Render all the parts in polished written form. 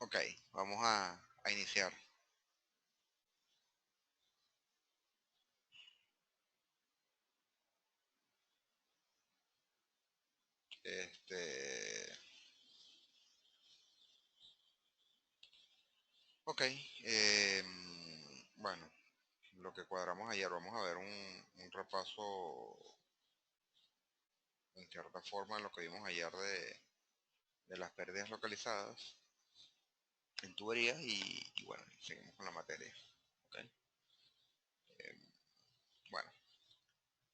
Ok, vamos a iniciar. Este, ok, bueno, lo que cuadramos ayer, vamos a ver un repaso en cierta forma de lo que vimos ayer de las pérdidas localizadas en tuberías y bueno, seguimos con la materia. Ok, em, bueno,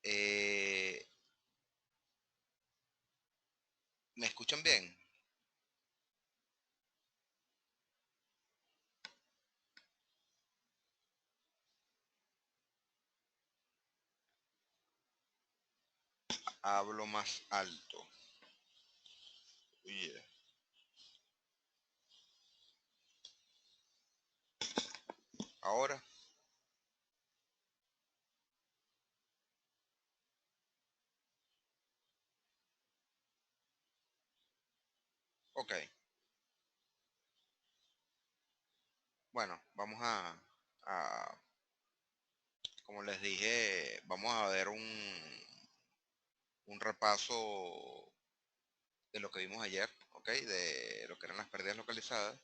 eh, ¿me escuchan bien? Hablo más alto. Yeah. Ahora, ok, bueno, vamos a como les dije, vamos a ver un repaso de lo que vimos ayer, ¿ok? De lo que eran las pérdidas localizadas.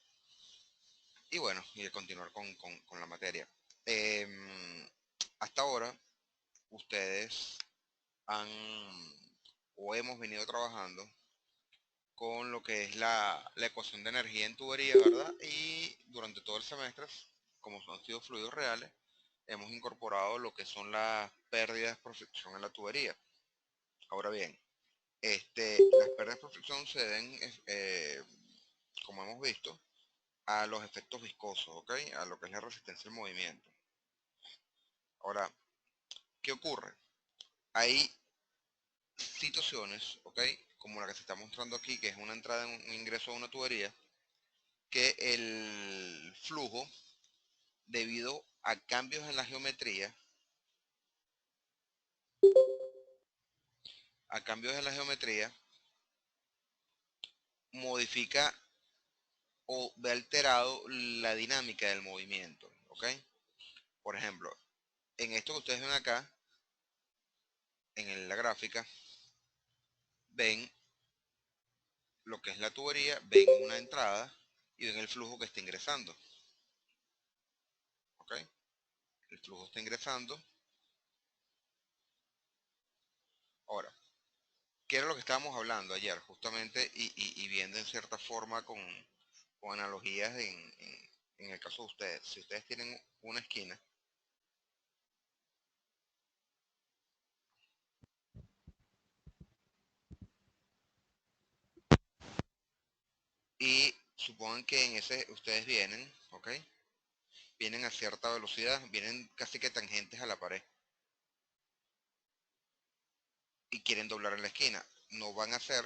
Y bueno, y de continuar con la materia. Hasta ahora, ustedes han o hemos venido trabajando con lo que es la ecuación de energía en tuberías, ¿verdad? Y durante todo el semestre, como han sido fluidos reales, hemos incorporado lo que son las pérdidas por fricción en la tubería. Ahora bien, las pérdidas por fricción se deben, como hemos visto, a los efectos viscosos, ¿ok? A lo que es la resistencia al movimiento. Ahora, ¿qué ocurre? Hay situaciones, ¿ok? Como la que se está mostrando aquí, que es una entrada, un ingreso a una tubería, que el flujo, debido a cambios en la geometría, modifica o ve alterado la dinámica del movimiento, ¿ok? Por ejemplo, en esto que ustedes ven acá, en la gráfica, ven lo que es la tubería, ven una entrada y ven el flujo que está ingresando, ¿ok? El flujo está ingresando. Ahora, ¿qué era lo que estábamos hablando ayer? Justamente y viendo en cierta forma con analogías en el caso de ustedes. Si ustedes tienen una esquina y supongan que en ese ustedes vienen, ¿ok? Vienen a cierta velocidad, vienen casi que tangentes a la pared y quieren doblar en la esquina. No van a hacer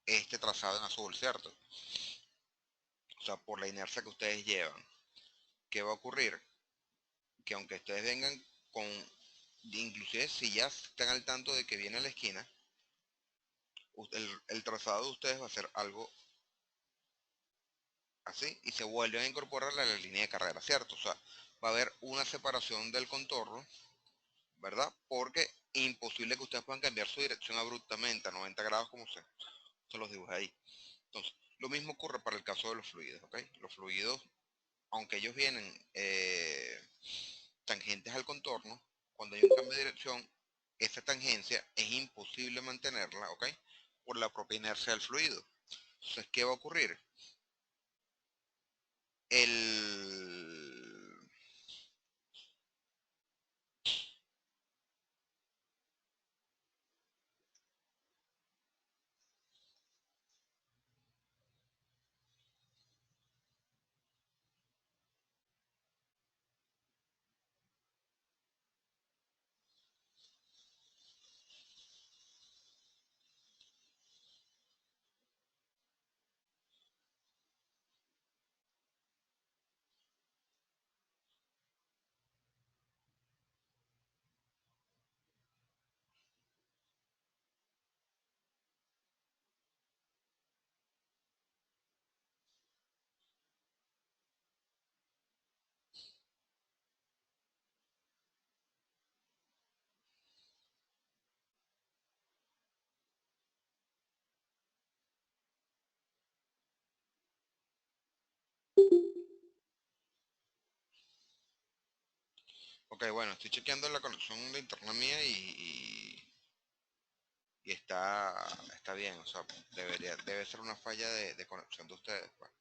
este trazado en azul, ¿cierto? O sea, por la inercia que ustedes llevan. ¿Qué va a ocurrir? Que aunque ustedes vengan con, inclusive si ya están al tanto de que viene la esquina, el trazado de ustedes va a ser algo así y se vuelven a incorporar a la línea de carrera, ¿cierto? O sea, va a haber una separación del contorno, ¿verdad? Porque imposible que ustedes puedan cambiar su dirección abruptamente a 90 grados como se los dibujé ahí. Entonces, lo mismo ocurre para el caso de los fluidos, ¿ok? Los fluidos, aunque ellos vienen tangentes al contorno, cuando hay un cambio de dirección, esa tangencia es imposible mantenerla, ¿ok? Por la propia inercia del fluido. Entonces, ¿qué va a ocurrir? El... Ok, bueno, estoy chequeando la conexión de internet mía y está bien, o sea, debe ser una falla de conexión de ustedes, pues.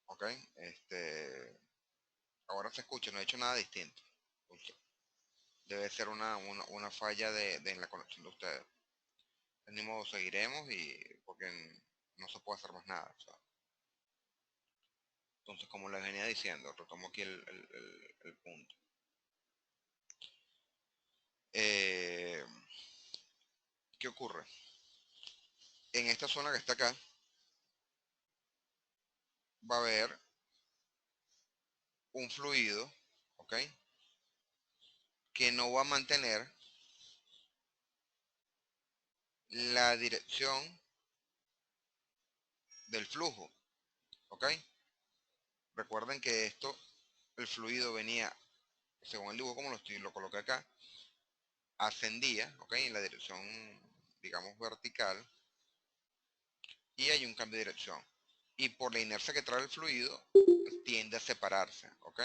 Ok, este, ahora se escucha, no he hecho nada distinto. Justo. Debe ser una falla en la conexión de ustedes. De ni modo, seguiremos porque no se puede hacer más nada, o sea. Entonces, como les venía diciendo, retomo aquí el punto. Eh, ¿Qué ocurre? En esta zona que está acá va a haber un fluido, ¿ok? Que no va a mantener la dirección del flujo, ¿ok? Recuerden que el fluido venía, según el dibujo como lo coloqué acá, ascendía, ¿ok? En la dirección, digamos, vertical, y hay un cambio de dirección. Y por la inercia que trae el fluido, tiende a separarse, ¿ok?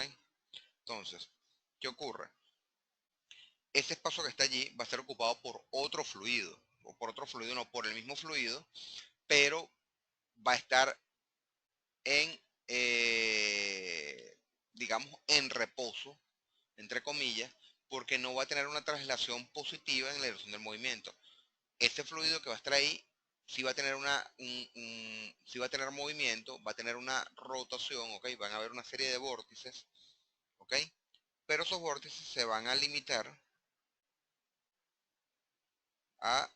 Entonces, ¿qué ocurre? Ese espacio que está allí va a ser ocupado por otro fluido, o por otro fluido, no, por el mismo fluido, pero va a estar en, digamos, en reposo, entre comillas, porque no va a tener una traslación positiva en la dirección del movimiento. Ese fluido que va a estar ahí sí va a tener sí va a tener movimiento, va a tener una rotación, ¿ok? Van a haber una serie de vórtices, ¿ok? Pero esos vórtices se van a limitar a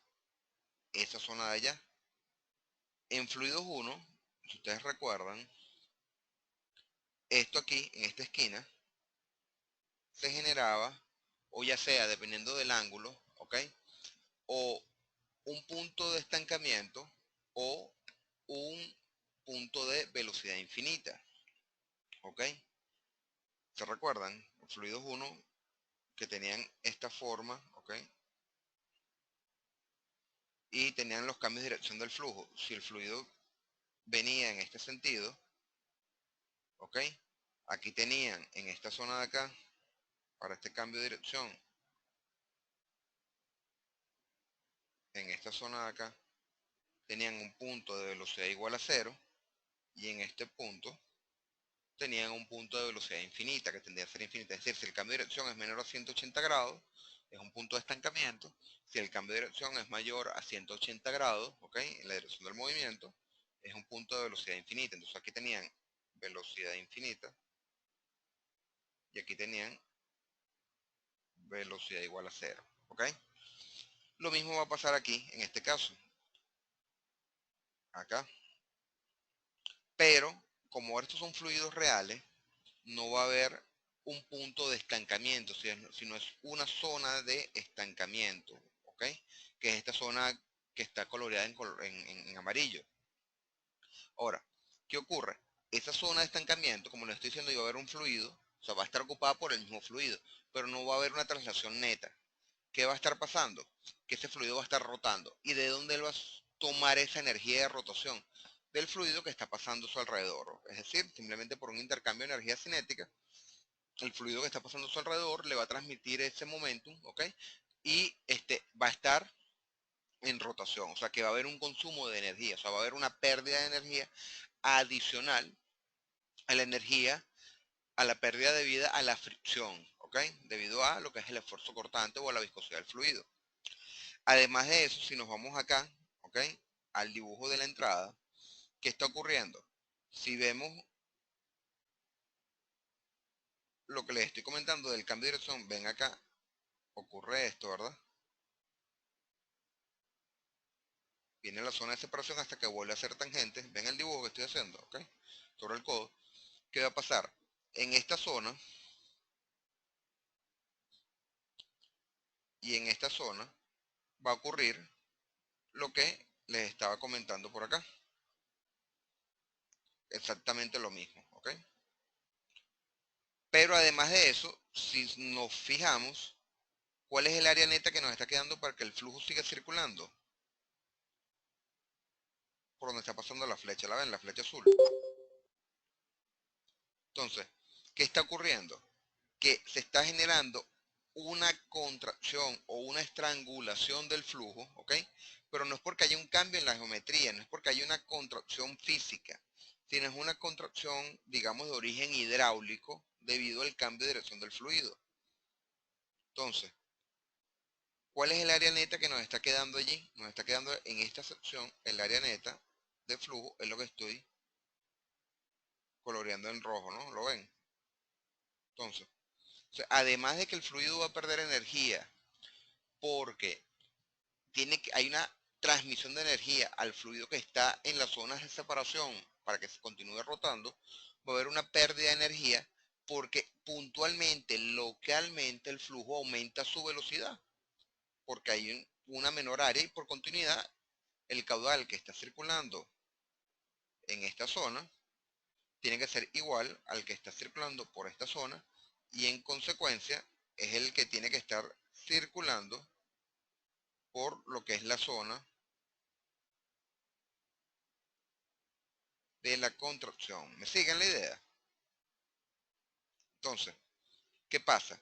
esa zona de allá. En fluidos 1, si ustedes recuerdan, esto aquí, en esta esquina, se generaba, o ya sea, dependiendo del ángulo, ¿ok? O un punto de estancamiento o un punto de velocidad infinita, ¿ok? ¿Se recuerdan? Fluidos 1 que tenían esta forma, ¿ok? Y tenían los cambios de dirección del flujo. Si el fluido venía en este sentido, ¿ok? Aquí tenían en esta zona de acá, para este cambio de dirección, en esta zona de acá, tenían un punto de velocidad igual a cero, y en este punto tenían un punto de velocidad infinita, que tendría a ser infinita. Es decir, si el cambio de dirección es menor a 180 grados, es un punto de estancamiento. Si el cambio de dirección es mayor a 180 grados, ¿ok? En la dirección del movimiento, es un punto de velocidad infinita. Entonces aquí tenían velocidad infinita y aquí tenían velocidad igual a cero, ¿ok? Lo mismo va a pasar aquí, en este caso, acá. Pero, como estos son fluidos reales, no va a haber un punto de estancamiento, sino es una zona de estancamiento, ¿ok? Que es esta zona que está coloreada en amarillo. Ahora, ¿qué ocurre? Esa zona de estancamiento, como les estoy diciendo, va a haber un fluido, o sea, va a estar ocupada por el mismo fluido, pero no va a haber una traslación neta. ¿Qué va a estar pasando? Que ese fluido va a estar rotando. ¿Y de dónde él va a tomar esa energía de rotación? Del fluido que está pasando a su alrededor. Es decir, simplemente por un intercambio de energía cinética, el fluido que está pasando a su alrededor le va a transmitir ese momentum, ¿ok? Y va a estar en rotación, o sea que va a haber un consumo de energía, o sea, va a haber una pérdida de energía adicional a la energía, a la pérdida debida a la fricción, ¿ok? Debido a lo que es el esfuerzo cortante o a la viscosidad del fluido. Además de eso, si nos vamos acá, ¿ok? Al dibujo de la entrada, ¿qué está ocurriendo? Si vemos lo que les estoy comentando del cambio de dirección, ven acá, ocurre esto, ¿verdad? Viene la zona de separación hasta que vuelve a ser tangente. Ven el dibujo que estoy haciendo, ¿ok? Sobre el codo. ¿Qué va a pasar? En esta zona y en esta zona va a ocurrir lo que les estaba comentando por acá. Exactamente lo mismo, ¿ok? Pero además de eso, si nos fijamos, ¿cuál es el área neta que nos está quedando para que el flujo siga circulando? Por donde está pasando la flecha, ¿la ven? La flecha azul. Entonces, ¿qué está ocurriendo? que se está generando una contracción o una estrangulación del flujo, ¿ok? Pero no es porque haya un cambio en la geometría, no es porque haya una contracción física, sino es una contracción, digamos, de origen hidráulico debido al cambio de dirección del fluido. Entonces, ¿cuál es el área neta que nos está quedando allí? Nos está quedando en esta sección, el área neta de flujo, es lo que estoy coloreando en rojo, ¿no? ¿Lo ven? Entonces, o sea, además de que el fluido va a perder energía porque hay una transmisión de energía al fluido que está en las zonas de separación para que se continúe rotando, va a haber una pérdida de energía porque puntualmente, localmente, el flujo aumenta su velocidad porque hay una menor área y por continuidad el caudal que está circulando en esta zona tiene que ser igual al que está circulando por esta zona y en consecuencia es el que tiene que estar circulando por lo que es la zona de la contracción. ¿Me siguen la idea? Entonces, ¿qué pasa?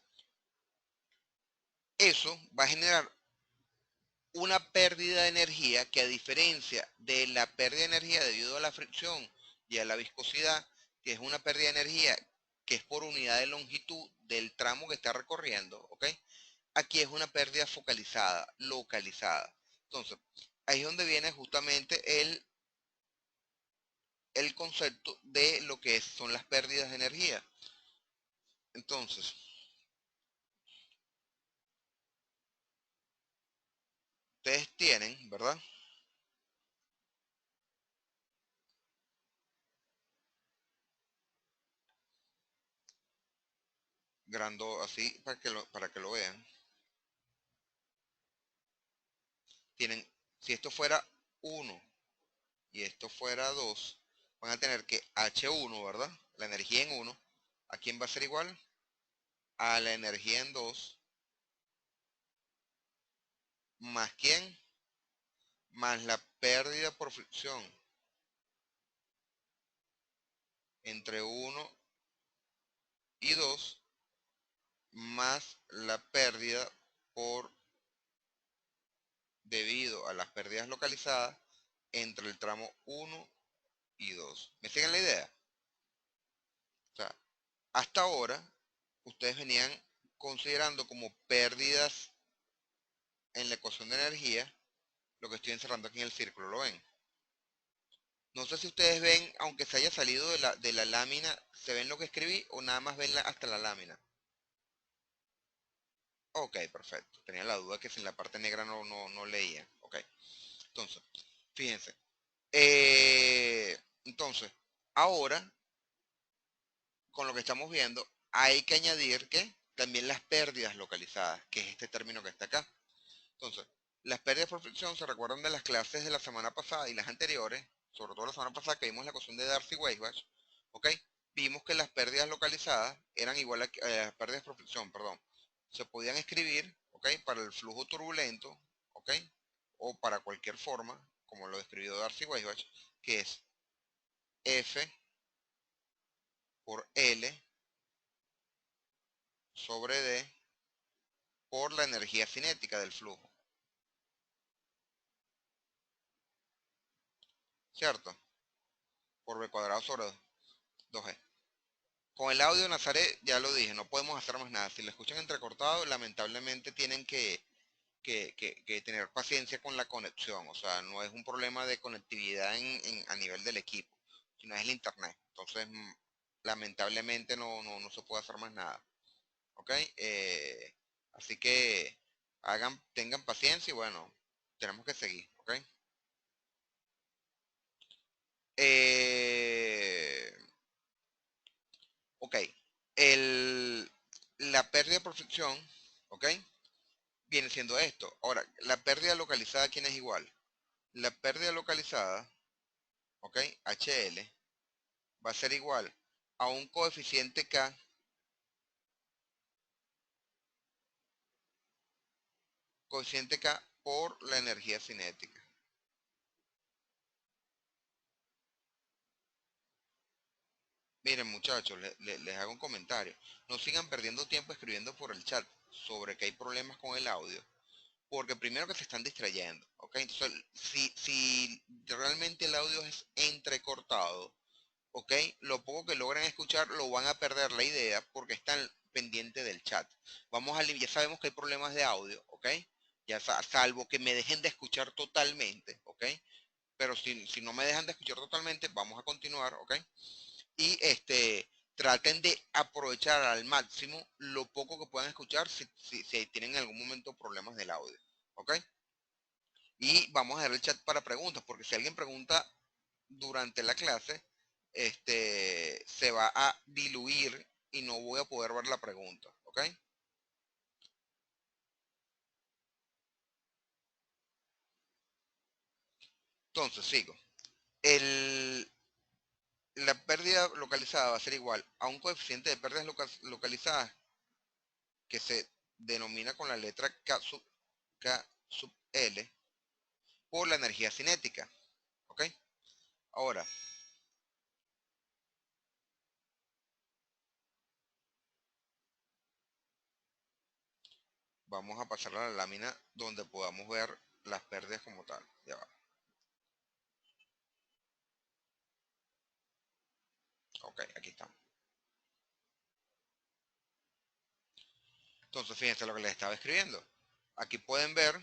Eso va a generar una pérdida de energía que, a diferencia de la pérdida de energía debido a la fricción y a la viscosidad, que es una pérdida de energía que es por unidad de longitud del tramo que está recorriendo, ¿ok? Aquí es una pérdida focalizada, localizada. Entonces, ahí es donde viene justamente el concepto de lo que son las pérdidas de energía. Entonces, ustedes tienen, ¿verdad? Grando así para que lo vean. Tienen, si esto fuera 1 y esto fuera 2, van a tener que H1, ¿verdad? La energía en 1, ¿a quién va a ser igual? A la energía en 2, más quién, más la pérdida por fricción entre 1 y 2, más la pérdida por debido a las pérdidas localizadas entre el tramo 1 y 2. ¿Me siguen la idea? O sea, hasta ahora ustedes venían considerando como pérdidas en la ecuación de energía lo que estoy encerrando aquí en el círculo, ¿lo ven? No sé si ustedes ven, aunque se haya salido de la lámina, ¿se ven lo que escribí o nada más ven hasta la lámina? Ok, perfecto. Tenía la duda que si en la parte negra no leía. Ok, entonces, fíjense. Entonces, ahora, con lo que estamos viendo, hay que añadir que también las pérdidas localizadas, que es este término que está acá. Entonces, las pérdidas por fricción se recuerdan de las clases de la semana pasada y las anteriores, sobre todo la semana pasada que vimos la ecuación de Darcy-Weisbach, ¿ok? Vimos que las pérdidas localizadas eran iguales a las pérdidas por fricción, perdón. Se podían escribir, ¿ok? Para el flujo turbulento, ¿ok? O para cualquier forma, como lo describió Darcy-Weisbach, que es F por L sobre D por la energía cinética del flujo, ¿cierto? Por B cuadrado sobre 2G. Con el audio Nazaret, ya lo dije, no podemos hacer más nada. Si lo escuchan entrecortado, lamentablemente tienen que tener paciencia con la conexión. O sea, no es un problema de conectividad a nivel del equipo, sino es el internet. Entonces, lamentablemente no se puede hacer más nada. ¿Ok? Así que tengan paciencia y bueno, tenemos que seguir. ¿Ok? Eh, ok. La pérdida por fricción, ¿ok? Viene siendo esto. Ahora, la pérdida localizada, ¿quién es igual? La pérdida localizada, ¿ok? HL, va a ser igual a un coeficiente K por la energía cinética. Miren muchachos, les hago un comentario. No sigan perdiendo tiempo escribiendo por el chat sobre que hay problemas con el audio, porque primero que se están distrayendo, ¿ok? Entonces, si realmente el audio es entrecortado, ¿ok? Lo poco que logran escuchar lo van a perder la idea porque están pendientes del chat. Ya sabemos que hay problemas de audio, ¿ok? Salvo que me dejen de escuchar totalmente, ¿ok? Pero si no me dejan de escuchar totalmente, vamos a continuar, ¿ok? Y traten de aprovechar al máximo lo poco que puedan escuchar si tienen en algún momento problemas del audio, ¿ok? Y vamos a dar el chat para preguntas, porque si alguien pregunta durante la clase, se va a diluir y no voy a poder ver la pregunta, ¿ok? Entonces, sigo. El, la pérdida localizada va a ser igual a un coeficiente de pérdidas localizadas que se denomina con la letra K sub L por la energía cinética, ¿ok? Ahora, vamos a pasar a la lámina donde podamos ver las pérdidas como tal. Ya va. Ok, aquí estamos. Entonces, fíjense lo que les estaba escribiendo. Aquí pueden ver,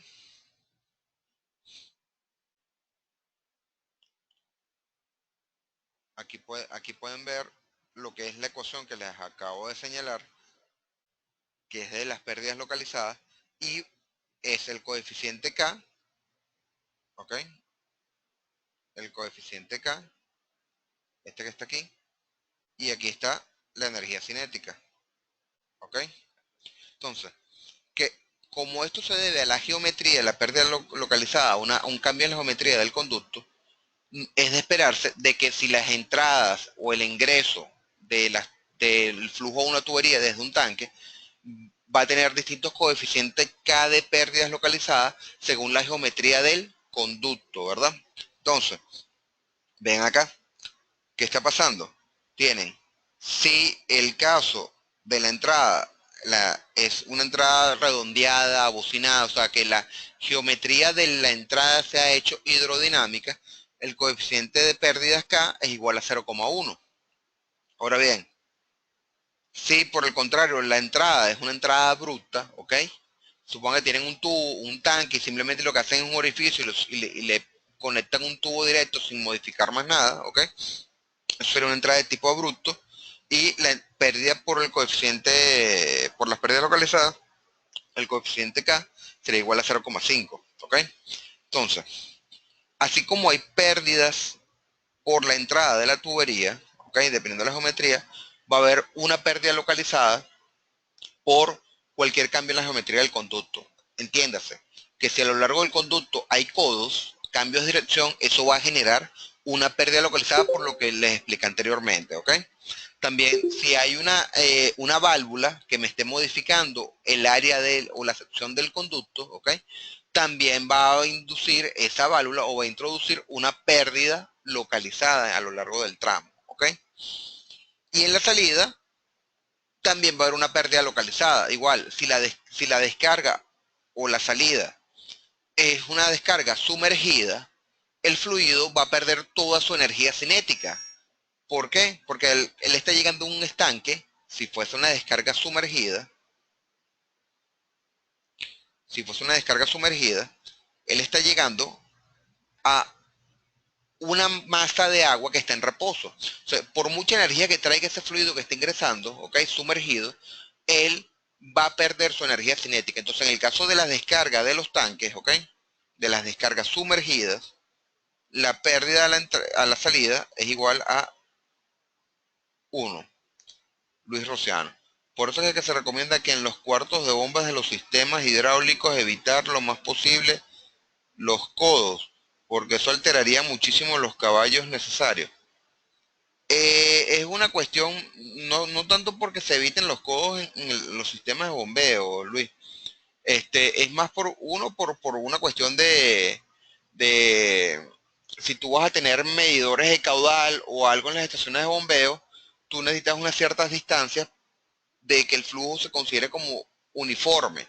aquí pueden ver lo que es la ecuación que les acabo de señalar, que es de las pérdidas localizadas, y es el coeficiente K, ¿ok? El coeficiente K, este que está aquí, y aquí está la energía cinética, ¿ok? Entonces, que como esto se debe a la geometría, la pérdida localizada, a un cambio en la geometría del conducto, es de esperarse de que si las entradas o el ingreso del flujo a una tubería desde un tanque va a tener distintos coeficientes K de pérdidas localizadas según la geometría del conducto, ¿verdad? Entonces, ven acá, ¿qué está pasando? Tienen, si el caso de la entrada es una entrada redondeada, bocinada, o sea que la geometría de la entrada se ha hecho hidrodinámica, el coeficiente de pérdidas K es igual a 0,1. Ahora bien, si por el contrario la entrada es una entrada bruta, ¿ok? Supongan que tienen un tubo, un tanque y simplemente lo que hacen es un orificio y le conectan un tubo directo sin modificar más nada, ¿ok? Eso sería una entrada de tipo abrupto y la pérdida por el coeficiente, por las pérdidas localizadas, el coeficiente K sería igual a 0,5, ¿ok? Entonces, así como hay pérdidas por la entrada de la tubería, ¿ok? Dependiendo de la geometría, va a haber una pérdida localizada por cualquier cambio en la geometría del conducto. Entiéndase que si a lo largo del conducto hay codos, cambios de dirección, eso va a generar una pérdida localizada por lo que les expliqué anteriormente, ¿ok? También si hay una válvula que me esté modificando el área o la sección del conducto, ¿ok? También va a inducir esa válvula o va a introducir una pérdida localizada a lo largo del tramo, ¿ok? Y en la salida también va a haber una pérdida localizada. Igual, si la descarga o la salida es una descarga sumergida, el fluido va a perder toda su energía cinética. ¿Por qué? Porque él está llegando a un estanque, si fuese una descarga sumergida, él está llegando a una masa de agua que está en reposo. O sea, por mucha energía que traiga ese fluido que está ingresando, ¿ok? Sumergido, él va a perder su energía cinética. Entonces, en el caso de las descargas de los tanques, ¿ok? De las descargas sumergidas, la pérdida a la salida es igual a 1. Luis Rociano. Por eso es que se recomienda que en los cuartos de bombas de los sistemas hidráulicos evitar lo más posible los codos, porque eso alteraría muchísimo los caballos necesarios. Es una cuestión, no tanto porque se eviten los codos en los sistemas de bombeo, Luis. Es más por una cuestión de si tú vas a tener medidores de caudal o algo en las estaciones de bombeo, tú necesitas unas ciertas distancias de que el flujo se considere como uniforme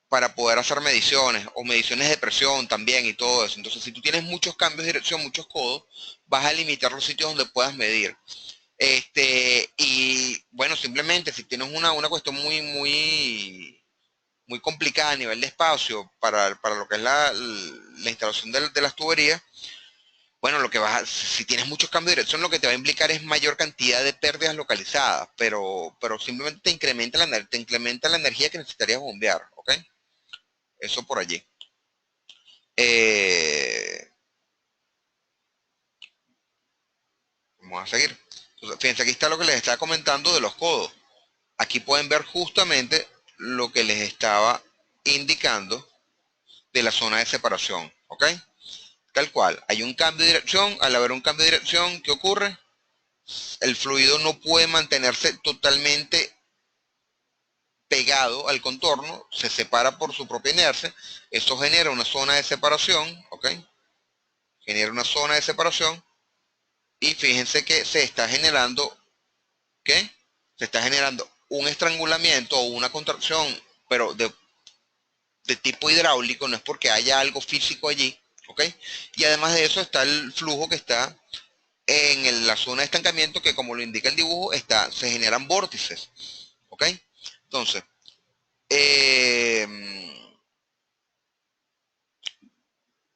para poder hacer mediciones o mediciones de presión también y todo eso. Entonces, si tú tienes muchos cambios de dirección, muchos codos, vas a limitar los sitios donde puedas medir. Y bueno, simplemente si tienes una cuestión muy complicada a nivel de espacio para lo que es la instalación de las tuberías, bueno, lo que vas a, si tienes muchos cambios de dirección, lo que te va a implicar es mayor cantidad de pérdidas localizadas, pero simplemente te incrementa la energía que necesitarías bombear, ¿ok? Eso por allí. Eh, Vamos a seguir. Entonces, fíjense, aquí está lo que les estaba comentando de los codos. Aquí pueden ver justamente lo que les estaba indicando de la zona de separación, ¿ok? Tal cual, hay un cambio de dirección, al haber un cambio de dirección, ¿qué ocurre? El fluido no puede mantenerse totalmente pegado al contorno, se separa por su propia inercia, eso genera una zona de separación, ¿ok? Genera una zona de separación y fíjense que se está generando, ¿qué? Se está generando un estrangulamiento o una contracción, pero de tipo hidráulico, no es porque haya algo físico allí, ¿ok? Y además de eso está el flujo que está en la zona de estancamiento que, como lo indica el dibujo, se generan vórtices, ¿ok? Entonces, eh,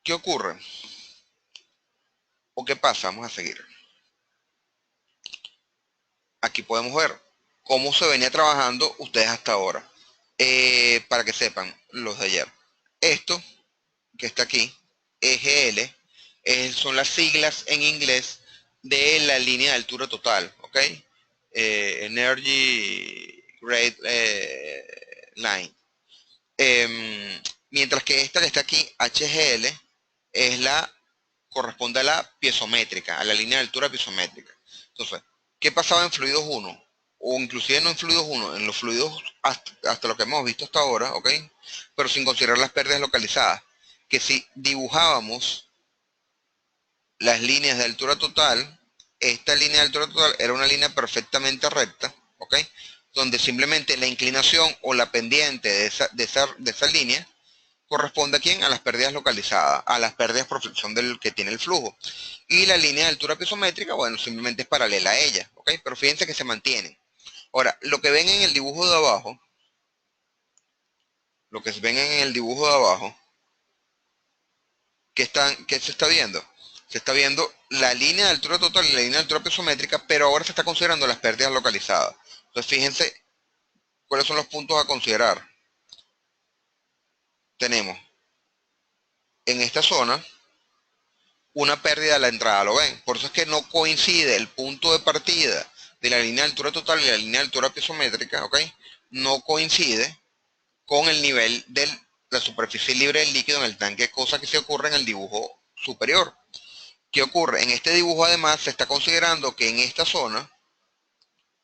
¿qué ocurre? ¿O qué pasa? Vamos a seguir. Aquí podemos ver cómo se venía trabajando ustedes hasta ahora. Para que sepan, los de ayer. Esto que está aquí, EGL, son las siglas en inglés de la línea de altura total, ¿ok? Energy Grade Line. Mientras que esta que está aquí, HGL, es corresponde a la piezométrica, a la línea de altura piezométrica. Entonces, ¿qué pasaba en fluidos 1? O inclusive no en fluidos 1, en los fluidos hasta lo que hemos visto hasta ahora, ¿ok? Pero sin considerar las pérdidas localizadas. Que si dibujábamos las líneas de altura total, esta línea de altura total era una línea perfectamente recta, ¿ok? Donde simplemente la inclinación o la pendiente de esa línea corresponde a quién? A las pérdidas localizadas, a las pérdidas por fricción del que tiene el flujo. Y la línea de altura piezométrica, bueno, simplemente es paralela a ella, ¿ok? Pero fíjense que se mantienen. Ahora, lo que ven en el dibujo de abajo, lo que ven en el dibujo de abajo, ¿qué se está viendo? Se está viendo la línea de altura total y la línea de altura piezométrica, pero ahora se está considerando las pérdidas localizadas. Entonces, fíjense cuáles son los puntos a considerar. Tenemos en esta zona una pérdida a la entrada, ¿lo ven? Por eso es que no coincide el punto de partida de la línea de altura total y la línea de altura piezométrica, ¿ok? No coincide con el nivel de la superficie libre del líquido en el tanque, cosa que se ocurre en el dibujo superior. ¿Qué ocurre? En este dibujo además se está considerando que en esta zona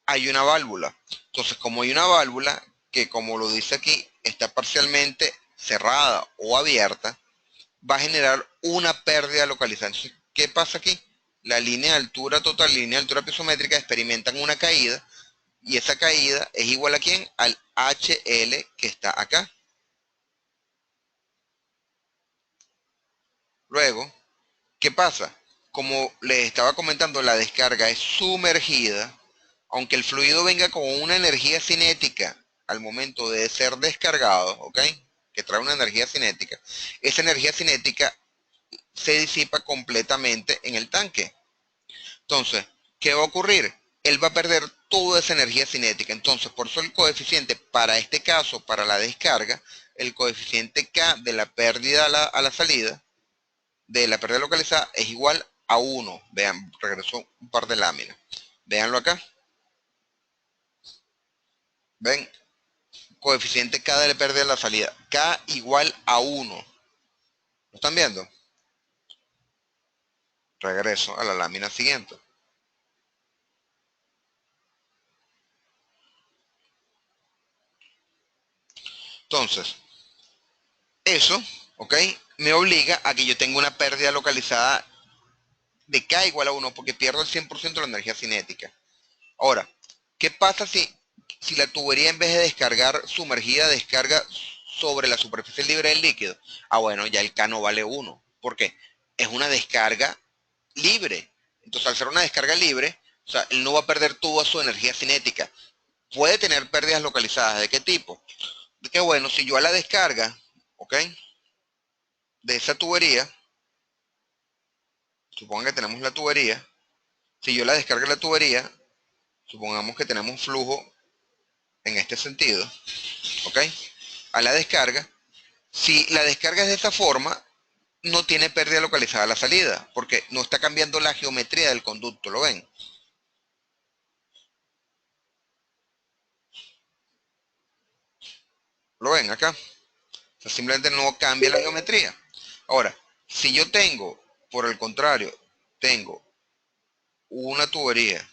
hay una válvula. Entonces, como hay una válvula que, como lo dice aquí, está parcialmente cerrada o abierta, va a generar una pérdida localizada. Entonces, ¿qué pasa aquí? La línea de altura total y la línea de altura piezométrica experimentan una caída y esa caída es igual a quién? Al HL que está acá. Luego, ¿qué pasa? Como les estaba comentando, la descarga es sumergida, aunque el fluido venga con una energía cinética al momento de ser descargado, ¿ok? Que trae una energía cinética. Esa energía cinética se disipa completamente en el tanque. Entonces, ¿qué va a ocurrir? Él va a perder toda esa energía cinética. Entonces, por eso el coeficiente para este caso, para la descarga, el coeficiente K de la pérdida a la salida, de la pérdida localizada, es igual a 1. Vean, regresó un par de láminas. Veanlo acá. Ven, coeficiente K de la pérdida a la salida. K igual a 1. ¿Lo están viendo? Regreso a la lámina siguiente. Entonces, eso, ¿ok? Me obliga a que yo tenga una pérdida localizada de K igual a 1 porque pierdo el 100% de la energía cinética. Ahora, ¿qué pasa si la tubería en vez de descargar sumergida descarga sobre la superficie libre del líquido? Ah, bueno, ya el K no vale 1. ¿Por qué? Es una descarga libre. Entonces, al ser una descarga libre, o sea, él no va a perder toda su energía cinética. Puede tener pérdidas localizadas. ¿De qué tipo? De que bueno, si yo a la descarga, ¿ok? De esa tubería, supongan que tenemos la tubería, si yo la descargo de la tubería, supongamos que tenemos flujo en este sentido, ¿ok? A la descarga, si la descarga es de esta forma, no tiene pérdida localizada a la salida, porque no está cambiando la geometría del conducto, ¿lo ven? ¿Lo ven acá? O sea, simplemente no cambia la geometría. Ahora, si yo tengo, por el contrario, tengo una tubería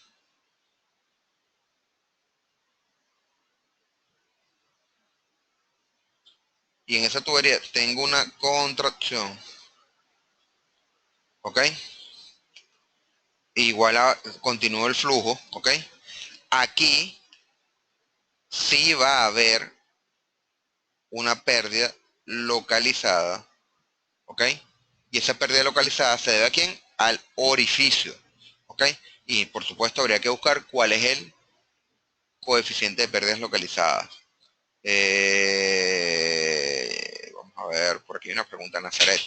y en esa tubería tengo una contracción, ¿ok? Igual a, continúa el flujo, ¿ok? Aquí sí va a haber una pérdida localizada, ¿ok? Y esa pérdida localizada se debe a quién? Al orificio, ¿ok? Y por supuesto habría que buscar cuál es el coeficiente de pérdidas localizadas. Vamos a ver, por aquí hay una pregunta en Nazaret.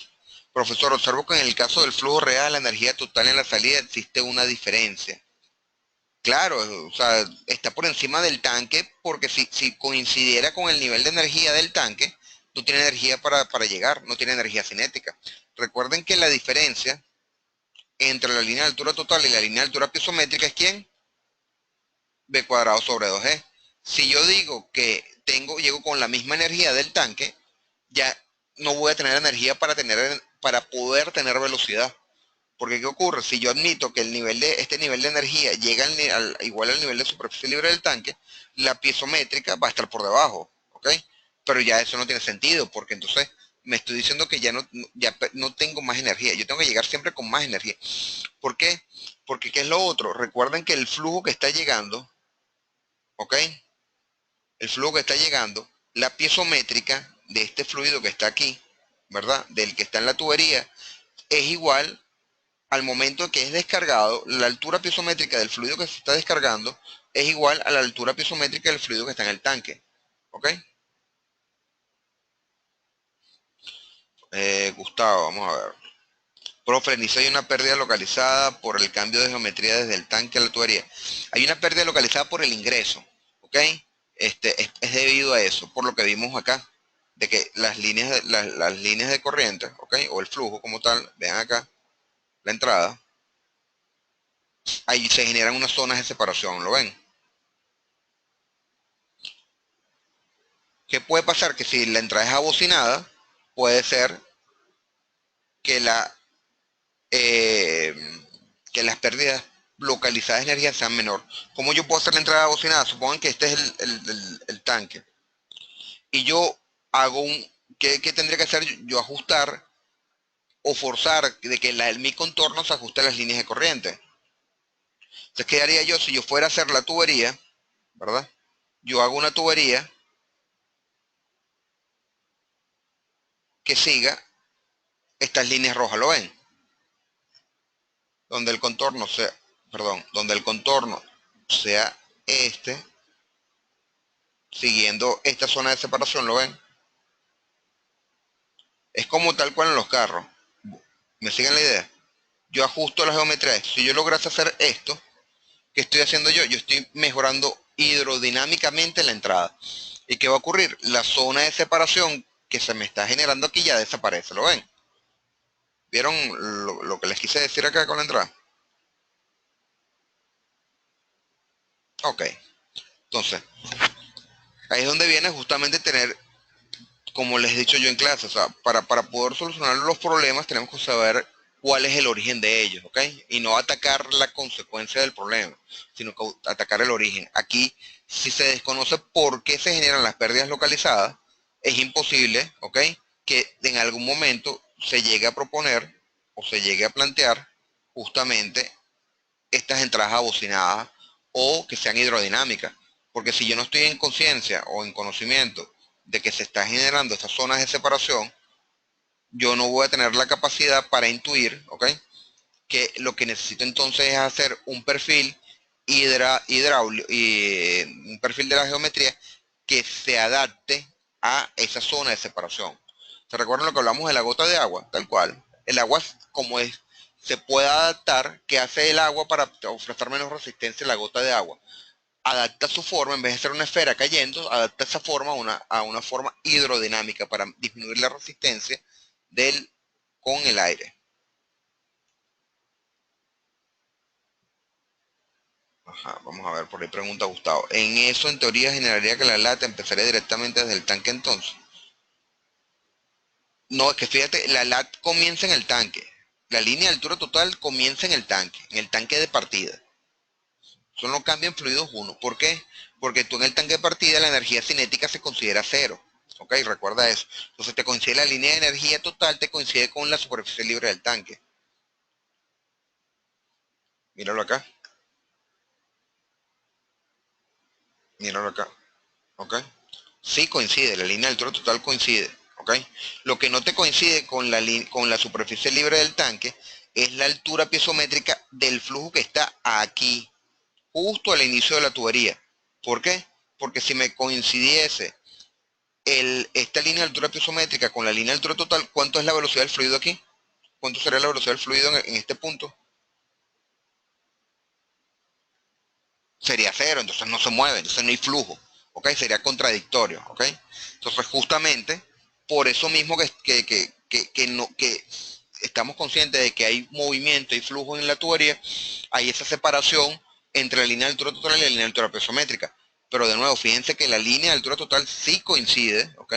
Profesor, observo que en el caso del flujo real, la energía total en la salida existe una diferencia. Claro, o sea, está por encima del tanque porque si coincidiera con el nivel de energía del tanque, no tiene energía para llegar, no tiene energía cinética. Recuerden que la diferencia entre la línea de altura total y la línea de altura piezométrica es ¿quién? B cuadrado sobre 2G. Si yo digo que llego con la misma energía del tanque, ya no voy a tener energía para poder tener velocidad. Porque ¿qué ocurre? Si yo admito que este nivel de energía llega igual al nivel de superficie libre del tanque, la piezométrica va a estar por debajo, ¿ok? Pero ya eso no tiene sentido, porque entonces me estoy diciendo que ya no tengo más energía. Yo tengo que llegar siempre con más energía. ¿Por qué? Porque ¿qué es lo otro? Recuerden que el flujo que está llegando, ¿ok? El flujo que está llegando, la piezométrica de este fluido que está aquí, ¿verdad? Del que está en la tubería, es igual al momento que es descargado, la altura piezométrica del fluido que se está descargando es igual a la altura piezométrica del fluido que está en el tanque. ¿Ok? Gustavo, vamos a ver. Profe, inicio hay una pérdida localizada por el cambio de geometría desde el tanque a la tubería. Hay una pérdida localizada por el ingreso. ¿Ok? Es debido a eso, por lo que vimos acá, de que las líneas de corriente, ¿ok? O el flujo como tal, vean acá, la entrada, ahí se generan unas zonas de separación, ¿lo ven? ¿Qué puede pasar? Que si la entrada es abocinada, puede ser que, eh, que las pérdidas localizadas de energía sean menor. ¿Cómo yo puedo hacer la entrada abocinada? Supongan que este es el tanque. Y yo hago ¿qué tendría que hacer? Yo ajustar o forzar de que mi contorno se ajuste a las líneas de corriente. Entonces, ¿qué haría yo si yo fuera a hacer la tubería? ¿Verdad? Yo hago una tubería que siga estas líneas rojas, ¿lo ven? Donde el contorno sea, perdón, donde el contorno sea este, siguiendo esta zona de separación, ¿lo ven? Es como tal cual en los carros. ¿Me siguen la idea? Yo ajusto la geometría. Si yo lograse hacer esto, ¿qué estoy haciendo yo? Yo estoy mejorando hidrodinámicamente la entrada. ¿Y qué va a ocurrir? La zona de separación que se me está generando aquí ya desaparece, ¿lo ven? ¿Vieron lo que les quise decir acá con la entrada? Ok. Entonces, ahí es donde viene justamente tener, como les he dicho yo en clase, o sea, para poder solucionar los problemas tenemos que saber cuál es el origen de ellos, ¿ok? Y no atacar la consecuencia del problema, sino que atacar el origen. Aquí, si se desconoce por qué se generan las pérdidas localizadas, es imposible, ¿ok? Que en algún momento se llegue a proponer o se llegue a plantear justamente estas entradas abocinadas o que sean hidrodinámicas. Porque si yo no estoy en conciencia o en conocimiento de que se está generando estas zonas de separación, yo no voy a tener la capacidad para intuir, ¿ok? Que lo que necesito entonces es hacer un perfil hidráulico y un perfil de la geometría que se adapte a esa zona de separación. ¿Se recuerdan lo que hablamos de la gota de agua? Tal cual. El agua, como es, se puede adaptar. ¿Qué hace el agua para ofrecer menos resistencia a la gota de agua? Adapta su forma, en vez de ser una esfera cayendo, adapta esa forma a una forma hidrodinámica para disminuir la resistencia con el aire. Ajá, vamos a ver, por ahí pregunta Gustavo. En eso, en teoría, generaría que la lata empezaría directamente desde el tanque entonces. No, es que fíjate, la lata comienza en el tanque. La línea de altura total comienza en el tanque de partida. Eso no cambia en fluidos 1. ¿Por qué? Porque tú en el tanque de partida la energía cinética se considera cero. Ok, recuerda eso. Entonces te coincide la línea de energía total, te coincide con la superficie libre del tanque. Míralo acá, míralo acá. ¿Ok? Sí coincide, la línea del altura total coincide. ¿Ok? Lo que no te coincide con la superficie libre del tanque es la altura piezométrica del flujo que está aquí, justo al inicio de la tubería. ¿Por qué? Porque si me coincidiese esta línea de altura piezométrica con la línea de altura total, ¿cuánto es la velocidad del fluido aquí? ¿Cuánto sería la velocidad del fluido en este punto? Sería cero, entonces no se mueve, entonces no hay flujo, ¿ok? Sería contradictorio, ¿ok? Entonces justamente por eso mismo que estamos conscientes de que hay movimiento y flujo en la tubería, hay esa separación entre la línea de altura total y la línea de altura piezométrica. Pero de nuevo, fíjense que la línea de altura total sí coincide, ¿ok?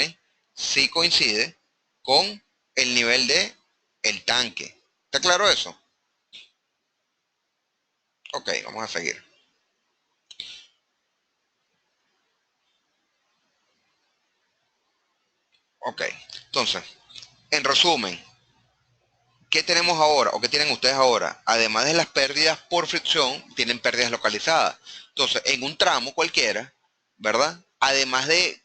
Sí coincide con el nivel de el tanque. ¿Está claro eso? Ok, vamos a seguir. Ok, entonces, en resumen, ¿qué tenemos ahora o qué tienen ustedes ahora? Además de las pérdidas por fricción, tienen pérdidas localizadas. Entonces, en un tramo cualquiera, ¿verdad? Además de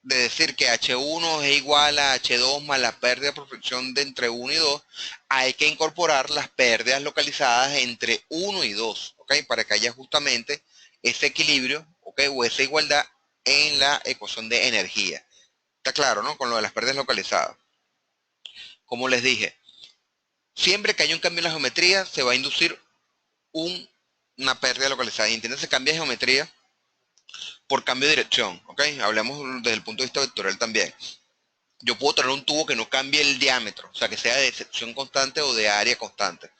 decir que H1 es igual a H2 más la pérdida por fricción de entre 1 y 2, hay que incorporar las pérdidas localizadas entre 1 y 2, ¿ok? Para que haya justamente ese equilibrio, ¿ok? O esa igualdad en la ecuación de energía. Está claro, ¿no? Con lo de las pérdidas localizadas. Como les dije, siempre que haya un cambio en la geometría, se va a inducir una pérdida localizada. Y entiende, se cambia de geometría por cambio de dirección, ¿ok? Hablemos desde el punto de vista vectorial también. Yo puedo tener un tubo que no cambie el diámetro, o sea, que sea de sección constante o de área constante.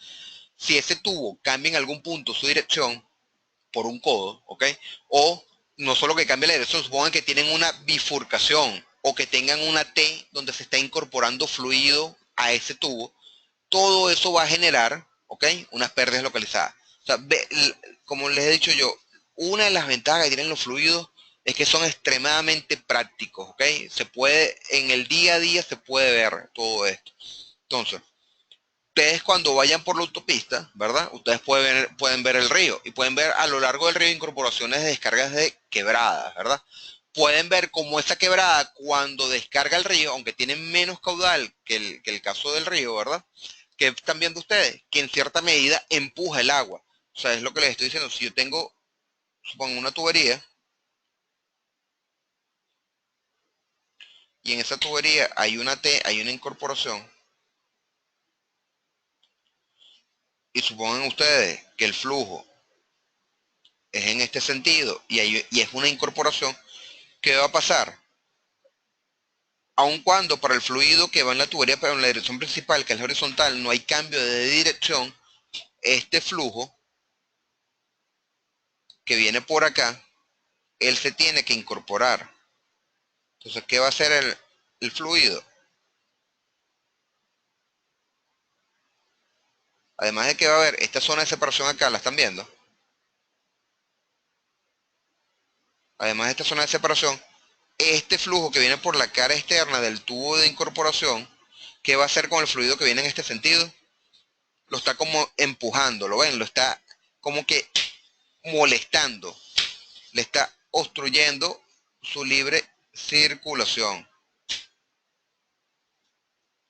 Si ese tubo cambia en algún punto su dirección por un codo, ¿ok? O no solo que cambie la dirección, supongan que tienen una bifurcación o que tengan una T donde se está incorporando fluido a ese tubo, todo eso va a generar, ¿ok? Unas pérdidas localizadas. O sea, como les he dicho yo, una de las ventajas que tienen los fluidos es que son extremadamente prácticos, ¿ok? Se puede, en el día a día se puede ver todo esto. Entonces, ustedes cuando vayan por la autopista, ¿verdad? Ustedes pueden ver el río y pueden ver a lo largo del río incorporaciones de descargas de quebradas, ¿verdad? Pueden ver cómo esa quebrada cuando descarga el río, aunque tiene menos caudal que el caso del río, ¿verdad? Que están viendo ustedes, que en cierta medida empuja el agua. O sea, es lo que les estoy diciendo. Si yo tengo, supongo, una tubería y en esa tubería hay una T, hay una incorporación, y supongan ustedes que el flujo es en este sentido y es una incorporación, ¿qué va a pasar? Aun cuando para el fluido que va en la tubería, pero en la dirección principal, que es la horizontal, no hay cambio de dirección, este flujo que viene por acá, él se tiene que incorporar. Entonces, ¿qué va a hacer el fluido? Además de que va a haber esta zona de separación acá, ¿la están viendo? Además de esta zona de separación, este flujo que viene por la cara externa del tubo de incorporación, ¿qué va a hacer con el fluido que viene en este sentido? Lo está como empujando, ¿lo ven? Lo está como que molestando, le está obstruyendo su libre circulación.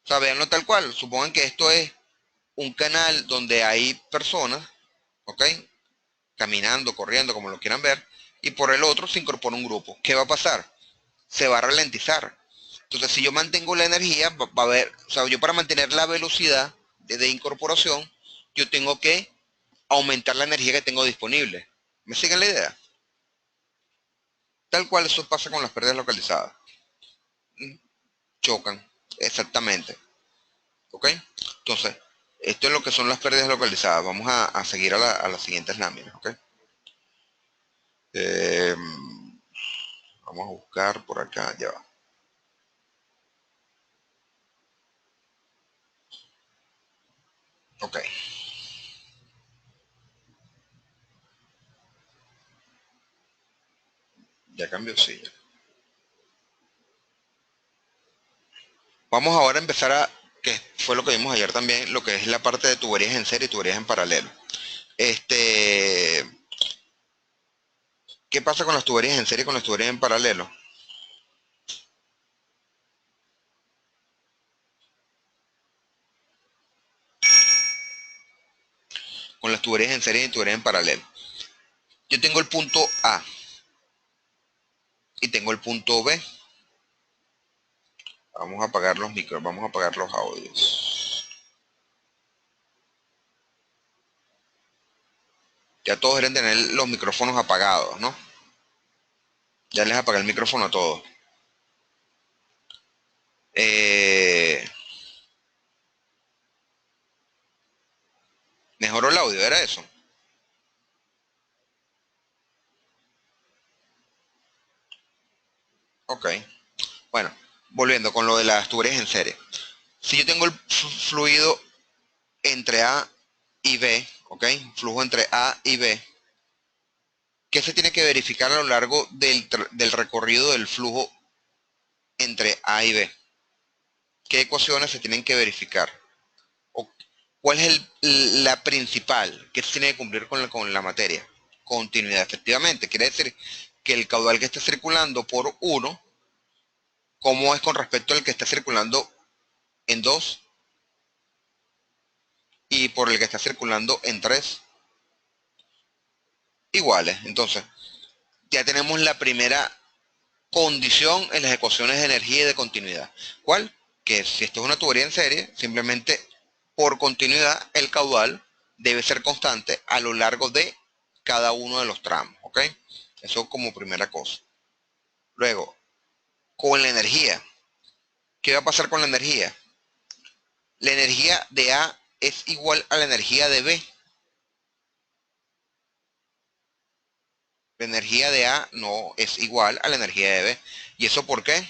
O sea, véanlo tal cual. Supongan que esto es un canal donde hay personas, ¿ok? Caminando, corriendo, como lo quieran ver, y por el otro se incorpora un grupo. ¿Qué va a pasar? Se va a ralentizar. Entonces, si yo mantengo la energía, va a haber, o sea, yo para mantener la velocidad de incorporación, yo tengo que aumentar la energía que tengo disponible. ¿Me siguen la idea? Tal cual eso pasa con las pérdidas localizadas. Chocan, exactamente. ¿Ok? Entonces, esto es lo que son las pérdidas localizadas. Vamos a seguir a las siguientes láminas. ¿Ok? Eh, vamos a buscar por acá, ya va. Ok, ya cambió, sí. Vamos ahora a empezar que fue lo que vimos ayer también, lo que es la parte de tuberías en serie y tuberías en paralelo. Este, ¿Qué pasa con las tuberías en serie y con las tuberías en paralelo? Con las tuberías en serie y tuberías en paralelo. Yo tengo el punto A y tengo el punto B. Vamos a apagar los micros, vamos a apagar los audios. Ya todos deben tener los micrófonos apagados, ¿no? Ya les apagué el micrófono a todos. Eh, Mejoró el audio, ¿era eso? Ok. Bueno, volviendo con lo de las tuberías en serie. Si yo tengo el fluido entre A y B, ¿ok? Flujo entre A y B. ¿Qué se tiene que verificar a lo largo del recorrido del flujo entre A y B? ¿Qué ecuaciones se tienen que verificar? ¿O ¿Cuál es la principal que se tiene que cumplir con la materia? Continuidad, efectivamente. Quiere decir que el caudal que está circulando por 1, ¿cómo es con respecto al que está circulando en 2 y por el que está circulando en 3? Iguales. Entonces, ya tenemos la primera condición en las ecuaciones de energía y de continuidad. ¿Cuál? Que si esto es una tubería en serie, simplemente por continuidad el caudal debe ser constante a lo largo de cada uno de los tramos. ¿Ok? Eso como primera cosa. Luego, con la energía. ¿Qué va a pasar con la energía? La energía de A es igual a la energía de B. La energía de A no es igual a la energía de B. ¿Y eso por qué?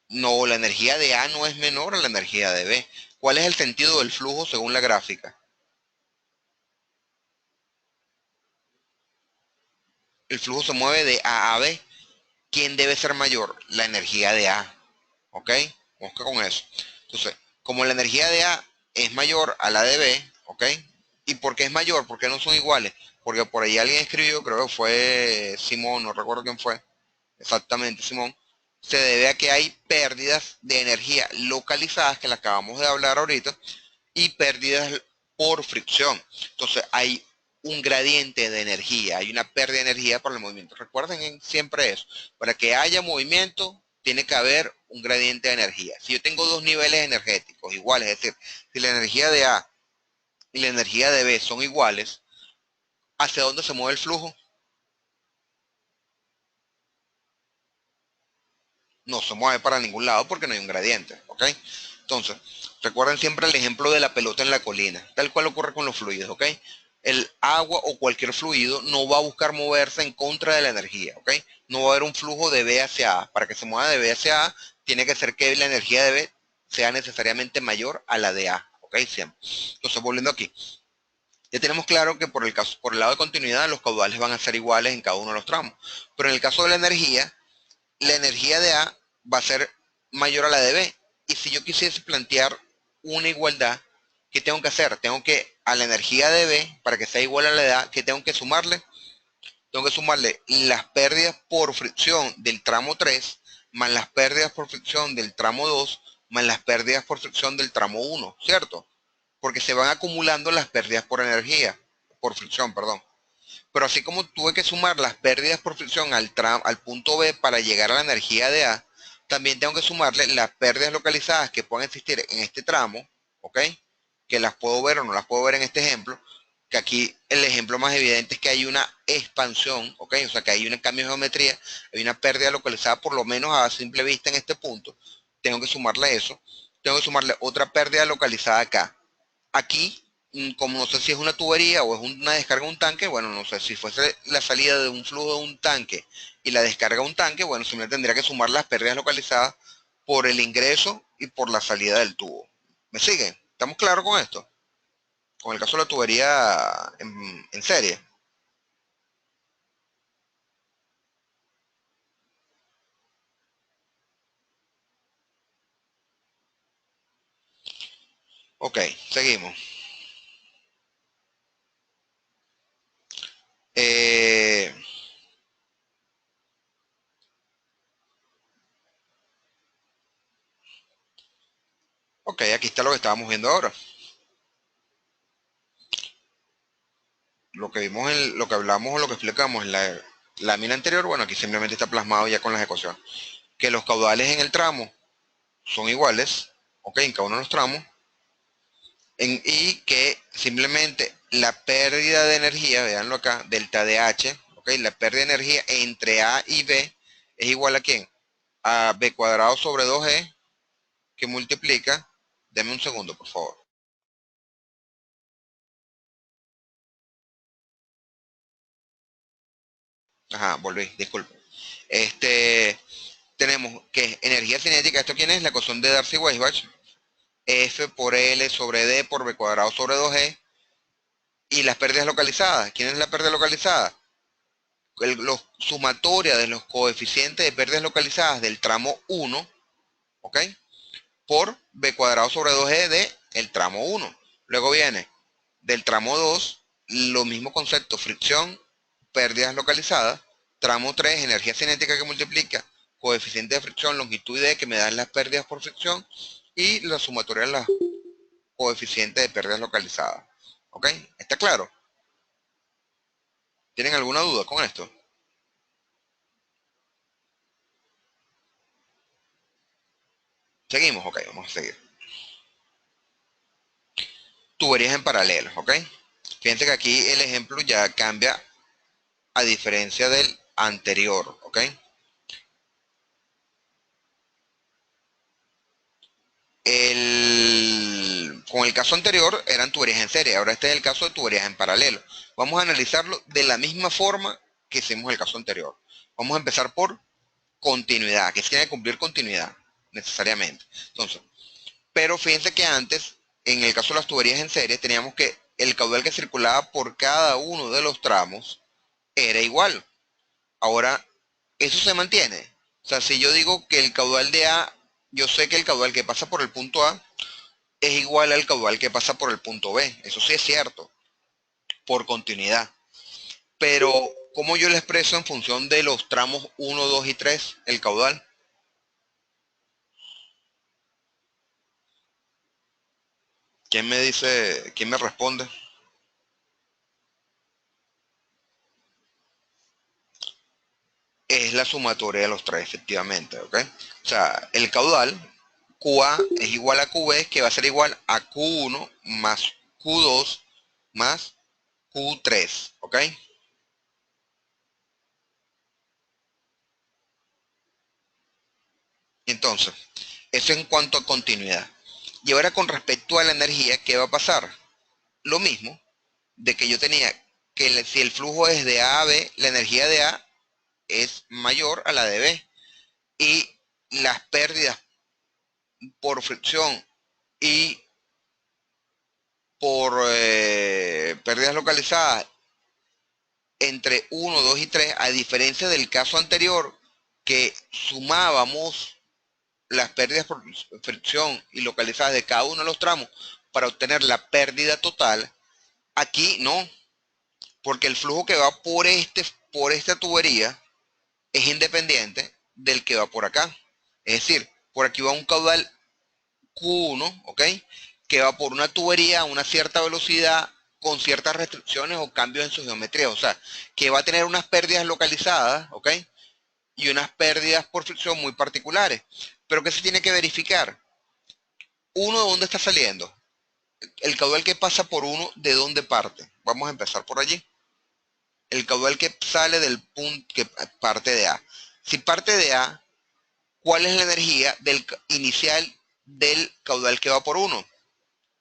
No, la energía de A no es menor a la energía de B. ¿Cuál es el sentido del flujo según la gráfica? El flujo se mueve de A a B. ¿Quién debe ser mayor? La energía de A. ¿Ok? Vamos con eso. Entonces, como la energía de A es mayor a la de B, ¿ok? ¿Y por qué es mayor? ¿Por qué no son iguales? Porque por ahí alguien escribió, creo que fue Simón, no recuerdo quién fue, exactamente Simón, se debe a que hay pérdidas de energía localizadas, que las acabamos de hablar ahorita, y pérdidas por fricción. Entonces hay un gradiente de energía, hay una pérdida de energía por el movimiento. Recuerden siempre eso, para que haya movimiento tiene que haber un gradiente de energía. Si yo tengo dos niveles energéticos iguales, es decir, si la energía de A y la energía de B son iguales, ¿hacia dónde se mueve el flujo? No se mueve para ningún lado porque no hay un gradiente, ¿ok? Entonces, recuerden siempre el ejemplo de la pelota en la colina, tal cual ocurre con los fluidos, ¿ok? El agua o cualquier fluido no va a buscar moverse en contra de la energía, ¿ok? No va a haber un flujo de B hacia A. Para que se mueva de B hacia A, tiene que ser que la energía de B sea necesariamente mayor a la de A, ¿ok? Siempre. Entonces, volviendo aquí, ya tenemos claro que por el lado de continuidad los caudales van a ser iguales en cada uno de los tramos. Pero en el caso de la energía de A va a ser mayor a la de B. Y si yo quisiese plantear una igualdad, ¿qué tengo que hacer? Tengo que a la energía de B, para que sea igual a la de A, ¿qué tengo que sumarle? Tengo que sumarle las pérdidas por fricción del tramo 3, más las pérdidas por fricción del tramo 2, más las pérdidas por fricción del tramo 1, ¿cierto? Porque se van acumulando las pérdidas por energía, por fricción, perdón. Pero así como tuve que sumar las pérdidas por fricción al punto B para llegar a la energía de A, también tengo que sumarle las pérdidas localizadas que pueden existir en este tramo, ¿ok? Que las puedo ver o no las puedo ver en este ejemplo, que aquí el ejemplo más evidente es que hay una expansión, ¿ok? O sea, que hay un cambio de geometría, hay una pérdida localizada por lo menos a simple vista en este punto. Tengo que sumarle eso. Tengo que sumarle otra pérdida localizada acá. Aquí, como no sé si es una tubería o es una descarga de un tanque, bueno, no sé, si fuese la salida de un flujo de un tanque y la descarga de un tanque, bueno, simplemente tendría que sumar las pérdidas localizadas por el ingreso y por la salida del tubo. ¿Me siguen? ¿Estamos claros con esto? Con el caso de la tubería en serie. Ok, seguimos. Eh, ok, aquí está lo que estábamos viendo ahora. Lo que vimos, lo que hablamos o lo que explicamos en la lámina anterior, bueno, aquí simplemente está plasmado ya con las ecuaciones. Que los caudales en el tramo son iguales, ok, en cada uno de los tramos, y que simplemente la pérdida de energía, veanlo acá, delta de H, ok, la pérdida de energía entre A y B es igual a ¿quién? A B cuadrado sobre 2E, que multiplica, deme un segundo, por favor. Ajá, volví, disculpe. Este, tenemos que energía cinética, ¿esto quién es? La ecuación de Darcy-Weisbach, F por L sobre D por B cuadrado sobre 2E, y las pérdidas localizadas. ¿Quién es la pérdida localizada? Los sumatoria de los coeficientes de pérdidas localizadas del tramo 1, ¿ok? Por B cuadrado sobre 2E de el tramo 1. Luego viene del tramo 2, lo mismo concepto, fricción, pérdidas localizadas. Tramo 3, energía cinética que multiplica, coeficiente de fricción, longitud D que me dan las pérdidas por fricción y la sumatoria de los coeficientes de pérdidas localizadas. ¿Ok? ¿Está claro? ¿Tienen alguna duda con esto? Seguimos, ok, vamos a seguir. Tuberías en paralelo, ¿ok? Fíjense que aquí el ejemplo ya cambia a diferencia del anterior, ¿ok? Con el caso anterior eran tuberías en serie, ahora este es el caso de tuberías en paralelo. Vamos a analizarlo de la misma forma que hicimos el caso anterior. Vamos a empezar por continuidad, que se tiene que cumplir continuidad, necesariamente. Entonces, pero fíjense que antes, en el caso de las tuberías en serie, teníamos que el caudal que circulaba por cada uno de los tramos era igual. Ahora, eso se mantiene. O sea, si yo digo que el caudal de A, yo sé que el caudal que pasa por el punto A es igual al caudal que pasa por el punto B. Eso sí es cierto, por continuidad. Pero, ¿cómo yo lo expreso en función de los tramos 1, 2 y 3, el caudal? ¿Quién me dice, quién me responde? Es la sumatoria de los tres, efectivamente, ¿ok? O sea, el caudal QA es igual a QB, que va a ser igual a Q1 más Q2 más Q3, ¿ok? Entonces, eso en cuanto a continuidad. Y ahora con respecto a la energía, ¿qué va a pasar? Lo mismo de que yo tenía que si el flujo es de A a B, la energía de A es mayor a la de B. Y las pérdidas por fricción y por pérdidas localizadas entre 1, 2 y 3, a diferencia del caso anterior, que sumábamos las pérdidas por fricción y localizadas de cada uno de los tramos para obtener la pérdida total, Aquí no, porque el flujo que va por esta tubería es independiente del que va por acá. Es decir, por aquí va un caudal Q1, ¿ok? Que va por una tubería a una cierta velocidad con ciertas restricciones o cambios en su geometría. O sea, que va a tener unas pérdidas localizadas, ¿ok? Y unas pérdidas por fricción muy particulares. Pero ¿qué se tiene que verificar? Uno, ¿de dónde está saliendo? El caudal que pasa por uno, ¿de dónde parte? Vamos a empezar por allí. El caudal que sale del punto que parte de A. Si parte de A, ¿cuál es la energía inicial del caudal que va por uno?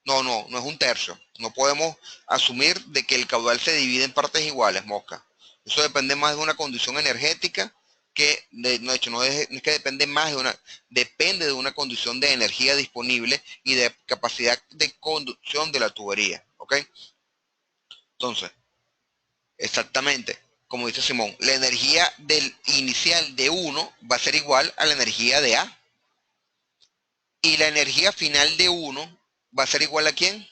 No es un tercio. No podemos asumir de que el caudal se divide en partes iguales, mosca. Eso depende más de una condición energética no, de hecho, no es que depende más de depende de una condición de energía disponible y de capacidad de conducción de la tubería, ¿ok? Entonces, exactamente, como dice Simón, la energía del inicial de uno va a ser igual a la energía de A. Y la energía final de uno va a ser igual a ¿quién?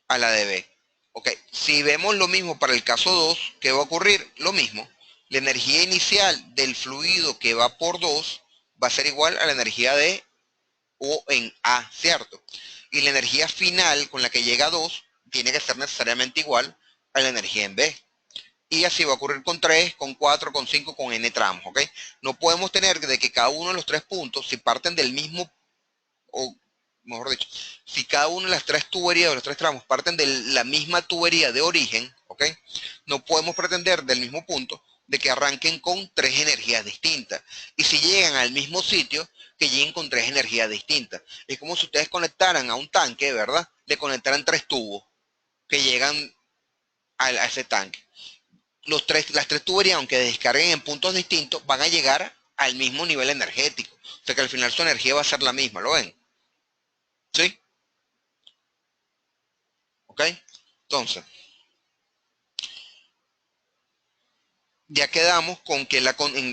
A la de B. Ok, si vemos lo mismo para el caso 2, ¿qué va a ocurrir? Lo mismo. La energía inicial del fluido que va por 2 va a ser igual a la energía de O en A, ¿cierto? Y la energía final con la que llega a 2 tiene que ser necesariamente igual a la energía en B. Y así va a ocurrir con 3, con 4, con 5, con N tramos, ¿ok? No podemos tener de que cada uno de los tres puntos, si parten del mismo, o mejor dicho, si cada una de las tres tuberías de los tres tramos parten de la misma tubería de origen, ¿ok? No podemos pretender del mismo punto de que arranquen con tres energías distintas. Y si llegan al mismo sitio, que lleguen con tres energías distintas. Es como si ustedes conectaran a un tanque, ¿verdad? Le conectaran tres tubos que llegan a ese tanque. Las tres tuberías, aunque descarguen en puntos distintos, van a llegar al mismo nivel energético. O sea que al final su energía va a ser la misma, ¿lo ven? ¿Sí? ¿Ok? Entonces, ya quedamos con que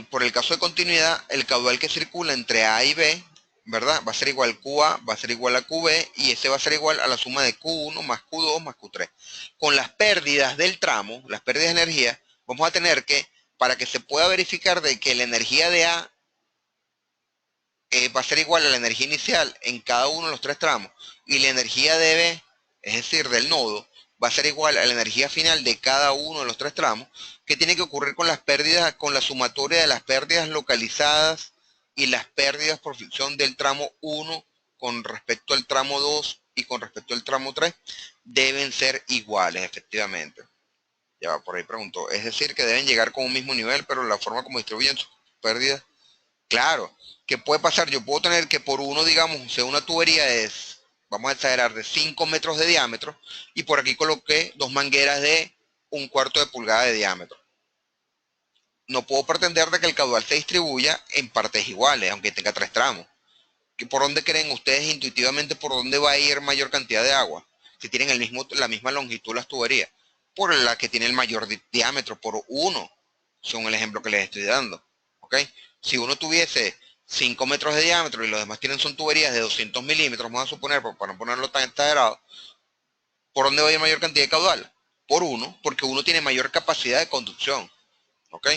por el caso de continuidad, el caudal que circula entre A y B, ¿verdad? Va a ser igual a QA, va a ser igual a QB, y ese va a ser igual a la suma de Q1 más Q2 más Q3. Con las pérdidas del tramo, las pérdidas de energía, vamos a tener que, para que se pueda verificar de que la energía de A va a ser igual a la energía inicial en cada uno de los tres tramos, y la energía de B, es decir, del nodo, va a ser igual a la energía final de cada uno de los tres tramos. ¿Qué tiene que ocurrir con las pérdidas, con la sumatoria de las pérdidas localizadas y las pérdidas por fricción del tramo 1 con respecto al tramo 2 y con respecto al tramo 3? Deben ser iguales, efectivamente. Ya va, por ahí preguntó. Es decir, que deben llegar con un mismo nivel, pero la forma como distribuyen sus pérdidas. Claro, ¿qué puede pasar? Yo puedo tener que por uno, digamos, sea una tubería vamos a exagerar, de 5 metros de diámetro, y por aquí coloqué dos mangueras de un cuarto de pulgada de diámetro. No puedo pretender de que el caudal se distribuya en partes iguales, aunque tenga tres tramos. ¿Por dónde creen ustedes intuitivamente por dónde va a ir mayor cantidad de agua? Si tienen la misma longitud las tuberías. Por la que tiene el mayor diámetro, por uno, según el ejemplo que les estoy dando. ¿Ok? Si uno tuviese 5 metros de diámetro y los demás son tuberías de 200 milímetros, vamos a suponer, para no ponerlo tan exagerado, ¿por dónde va a ir mayor cantidad de caudal? Por uno, porque uno tiene mayor capacidad de conducción. ¿Ok?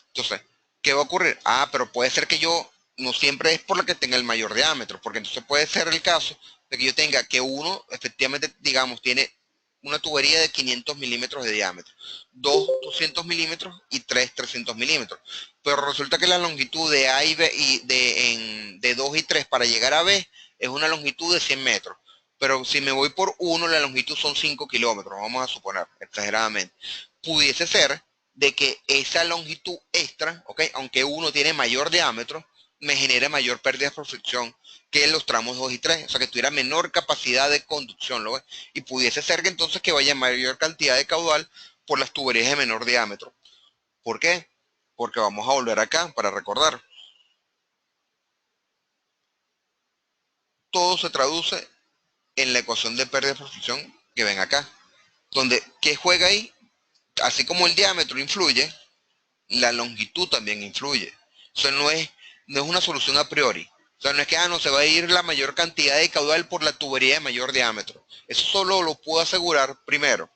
Entonces, ¿qué va a ocurrir? Ah, pero puede ser que yo, no siempre es por la que tenga el mayor diámetro, porque entonces puede ser el caso de que yo tenga que uno, efectivamente, digamos, tiene una tubería de 500 milímetros de diámetro, dos 200 milímetros y tres 300 milímetros. Pero resulta que la longitud de A y B de 2 y 3 para llegar a B es una longitud de 100 metros. Pero si me voy por uno, la longitud son 5 kilómetros, vamos a suponer, exageradamente. Pudiese ser de que esa longitud extra, ¿ok? Aunque uno tiene mayor diámetro, me genere mayor pérdida por fricción que en los tramos 2 y 3, o sea que tuviera menor capacidad de conducción, ¿lo ves? Y pudiese ser que entonces que vaya mayor cantidad de caudal por las tuberías de menor diámetro. ¿Por qué? Porque vamos a volver acá para recordar. Todo se traduce en la ecuación de pérdida por fricción que ven acá, donde ¿qué juega ahí? Así como el diámetro influye, la longitud también influye. Eso no es una solución a priori. O sea, no es que no se va a ir la mayor cantidad de caudal por la tubería de mayor diámetro. Eso solo lo puedo asegurar primero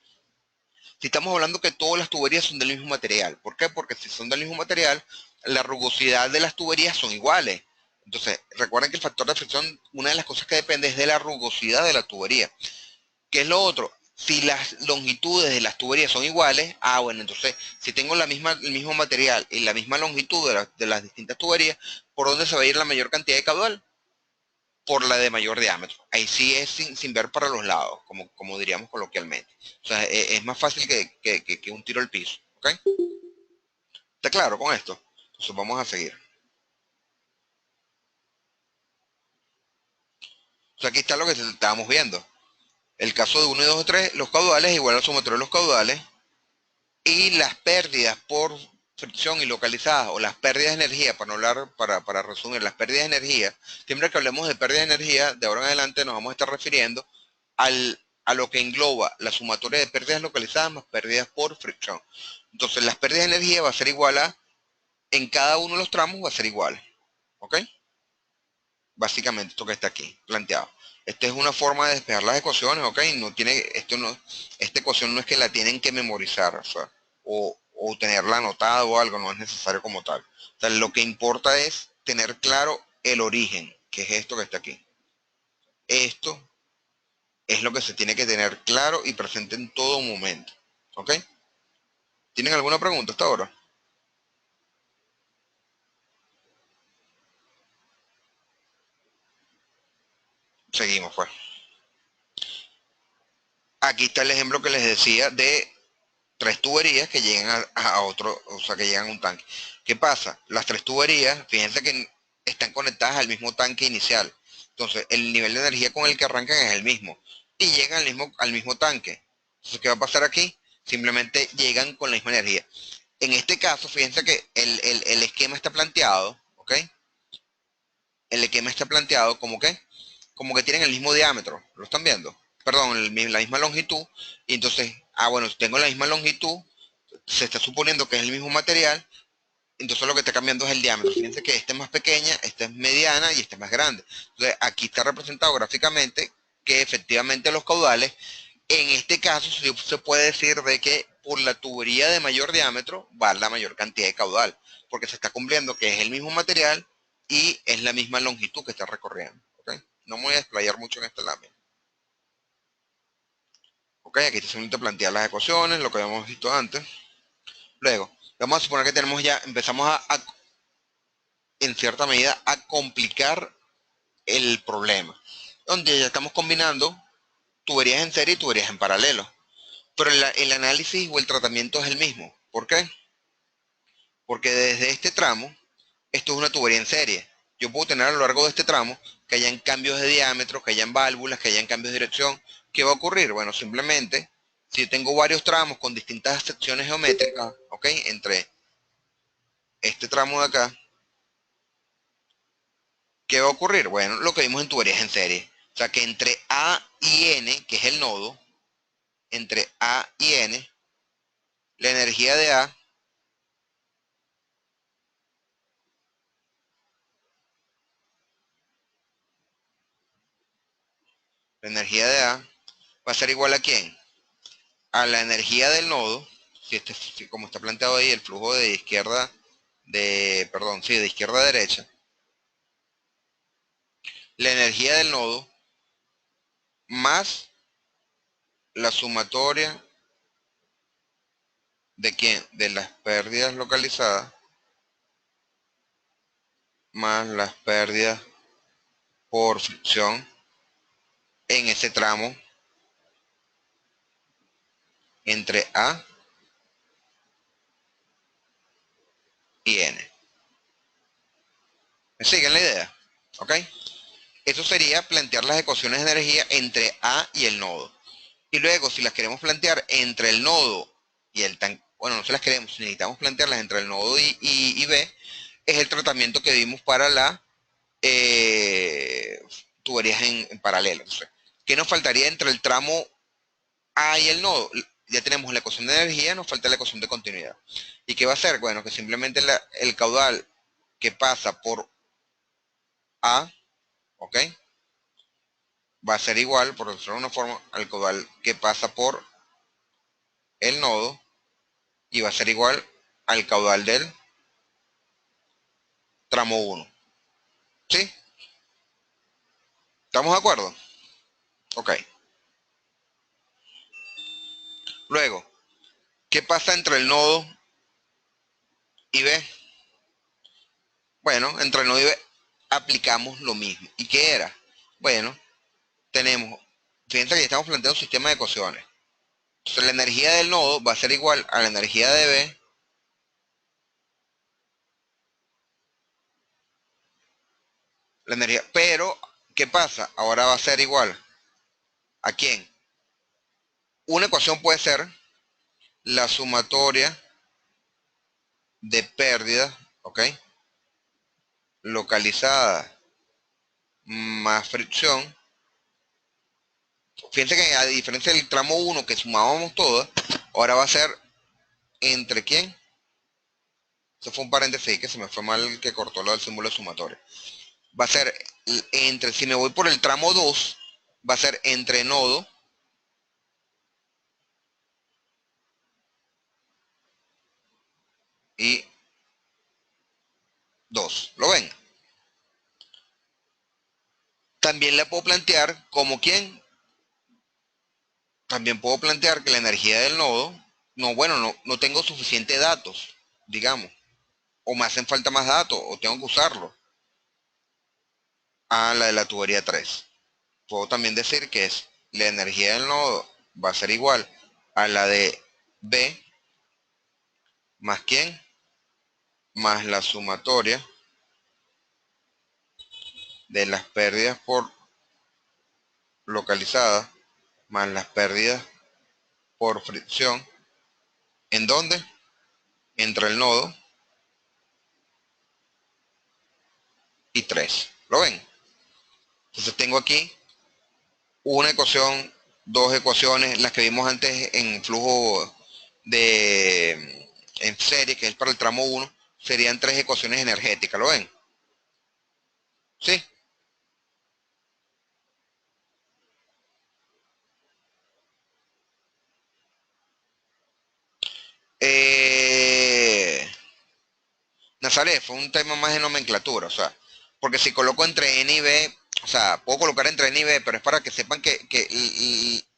si estamos hablando que todas las tuberías son del mismo material. ¿Por qué? Porque si son del mismo material, la rugosidad de las tuberías son iguales. Entonces, recuerden que el factor de fricción, una de las cosas que depende es de la rugosidad de la tubería. ¿Qué es lo otro? Si las longitudes de las tuberías son iguales, bueno, entonces, si tengo el mismo material y la misma longitud de las distintas tuberías, ¿por dónde se va a ir la mayor cantidad de caudal? Por la de mayor diámetro. Ahí sí es sin ver para los lados, como diríamos coloquialmente. O sea, es más fácil que un tiro al piso. ¿Ok? ¿Está claro con esto? Entonces vamos a seguir. O sea, aquí está lo que estábamos viendo. El caso de 1 y 2 o 3, los caudales igual al sumatorio de los caudales. Y las pérdidas por fricción y localizadas, o las pérdidas de energía, para no hablar, para resumir, las pérdidas de energía, siempre que hablemos de pérdidas de energía, de ahora en adelante nos vamos a estar refiriendo a lo que engloba la sumatoria de pérdidas localizadas más pérdidas por fricción. Entonces, las pérdidas de energía va a ser igual a, en cada uno de los tramos va a ser igual. ¿Ok? Básicamente esto que está aquí planteado. Esta es una forma de despejar las ecuaciones, ¿ok? No tiene, esta ecuación no es que la tienen que memorizar, o sea, o tenerla anotada o algo, no es necesario como tal. O sea, lo que importa es tener claro el origen, que es esto que está aquí. Esto es lo que se tiene que tener claro y presente en todo momento, ¿ok? ¿Tienen alguna pregunta hasta ahora? Seguimos, pues. Aquí está el ejemplo que les decía de tres tuberías que llegan a otro, o sea, que llegan a un tanque. ¿Qué pasa? Las tres tuberías, fíjense que están conectadas al mismo tanque inicial. Entonces, el nivel de energía con el que arrancan es el mismo. Y llegan al mismo tanque. Entonces, ¿qué va a pasar aquí? Simplemente llegan con la misma energía. En este caso, fíjense que el esquema está planteado, ¿ok? El esquema está planteado como que tienen el mismo diámetro. ¿Lo están viendo? Perdón, la misma longitud. Y entonces, bueno, si tengo la misma longitud, se está suponiendo que es el mismo material, entonces lo que está cambiando es el diámetro. Fíjense que esta es más pequeña, esta es mediana y esta es más grande. Entonces aquí está representado gráficamente que efectivamente los caudales, en este caso se puede decir de que por la tubería de mayor diámetro va la mayor cantidad de caudal, porque se está cumpliendo que es el mismo material y es la misma longitud que está recorriendo. ¿Okay? No me voy a explayar mucho en esta lámina. Ok, aquí está simplemente plantear las ecuaciones, lo que habíamos visto antes. Luego, vamos a suponer que tenemos ya, empezamos en cierta medida, a complicar el problema. Donde ya estamos combinando tuberías en serie y tuberías en paralelo. Pero el análisis o el tratamiento es el mismo. ¿Por qué? Porque desde este tramo, esto es una tubería en serie. Yo puedo tener a lo largo de este tramo que hayan cambios de diámetro, que hayan válvulas, que hayan cambios de dirección. ¿Qué va a ocurrir? Bueno, simplemente, si yo tengo varios tramos con distintas secciones geométricas, ¿ok? Entre este tramo de acá, ¿qué va a ocurrir? Bueno, lo que vimos en tuberías en serie. O sea que entre A y N, que es el nodo, entre A y N, la energía de A, la energía de A va a ser igual a quién? A la energía del nodo, si como está planteado ahí, el flujo de izquierda, perdón, sí, de izquierda a derecha, la energía del nodo más la sumatoria de quién, de las pérdidas localizadas más las pérdidas por fricción en ese tramo entre A y N. ¿Me siguen la idea? ¿Ok? Eso sería plantear las ecuaciones de energía entre A y el nodo. Y luego, si las queremos plantear entre el nodo y el tanque, bueno, no se las queremos, necesitamos plantearlas entre el nodo y B, es el tratamiento que vimos para la tuberías en paralelo. Entonces, ¿qué nos faltaría entre el tramo A y el nodo? Ya tenemos la ecuación de energía, nos falta la ecuación de continuidad. ¿Y qué va a hacer? Bueno, que simplemente el caudal que pasa por A, ¿ok? Va a ser igual, por decirlo de una forma, al caudal que pasa por el nodo y va a ser igual al caudal del tramo 1. ¿Sí? ¿Estamos de acuerdo? Ok. Luego, ¿qué pasa entre el nodo y B? Bueno, entre el nodo y B aplicamos lo mismo. ¿Y qué era? Bueno, tenemos, fíjense que estamos planteando un sistema de ecuaciones. Entonces la energía del nodo va a ser igual a la energía de B, la energía, pero ¿qué pasa? Ahora va a ser igual ¿a quién? Una ecuación puede ser la sumatoria de pérdidas, ¿ok? Localizada más fricción. Fíjense que a diferencia del tramo 1 que sumábamos todas, ahora va a ser entre quién. Eso fue un paréntesis que se me fue mal que cortó lo del símbolo de sumatoria. Va a ser entre, si me voy por el tramo 2, va a ser entre nodo y 2. ¿Lo ven? También la puedo plantear como quién. También puedo plantear que la energía del nodo, no, bueno, no tengo suficientes datos, digamos, o me hacen falta más datos, o tengo que usarlo, a la de la tubería 3. Puedo también decir que es la energía del nodo va a ser igual a la de B más quién, más la sumatoria de las pérdidas por localizadas, más las pérdidas por fricción. ¿En dónde? Entre el nodo y 3. ¿Lo ven? Entonces tengo aquí una ecuación, dos ecuaciones, las que vimos antes en flujo en serie, que es para el tramo 1, serían tres ecuaciones energéticas, ¿lo ven? ¿Sí? Eh, Nazaret, fue un tema más de nomenclatura, o sea, porque si coloco entre N y B, o sea, puedo colocar entre N y B, pero es para que sepan que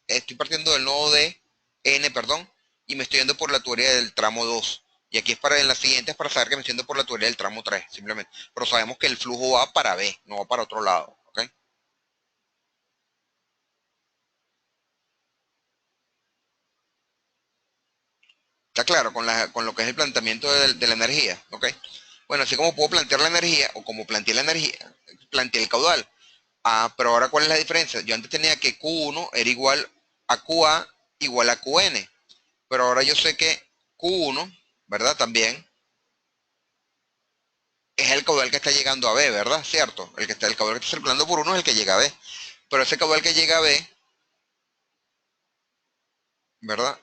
estoy partiendo del nodo de N, perdón, y me estoy yendo por la tubería del tramo 2. Y aquí es para en la siguiente es para saber que me estoy yendo por la tubería del tramo 3, simplemente. Pero sabemos que el flujo va para B, no va para otro lado, ¿ok? Está claro con lo que es el planteamiento de la energía, ¿ok? Bueno, así como puedo plantear la energía, o como planteé la energía, planteé el caudal. Ah, pero ahora, ¿cuál es la diferencia? Yo antes tenía que Q1 era igual a QA igual a QN. Pero ahora yo sé que Q1, ¿verdad? También es el caudal que está llegando a B, ¿verdad? ¿Cierto? El caudal que está circulando por uno es el que llega a B. Pero ese caudal que llega a B, ¿verdad?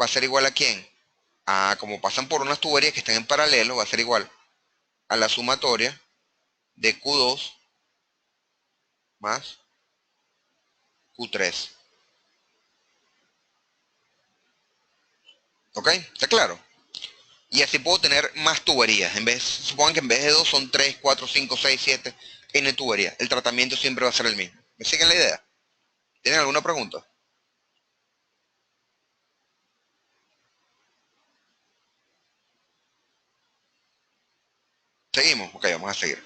Va a ser igual a quién? A como pasan por unas tuberías que están en paralelo, va a ser igual a la sumatoria de Q2 más Q3. ¿Ok? ¿Está claro? Y así puedo tener más tuberías. Supongan que en vez de dos son 3, 4, 5, 6, 7 N tuberías. El tratamiento siempre va a ser el mismo. ¿Me siguen la idea? ¿Tienen alguna pregunta? Seguimos. Ok, vamos a seguir.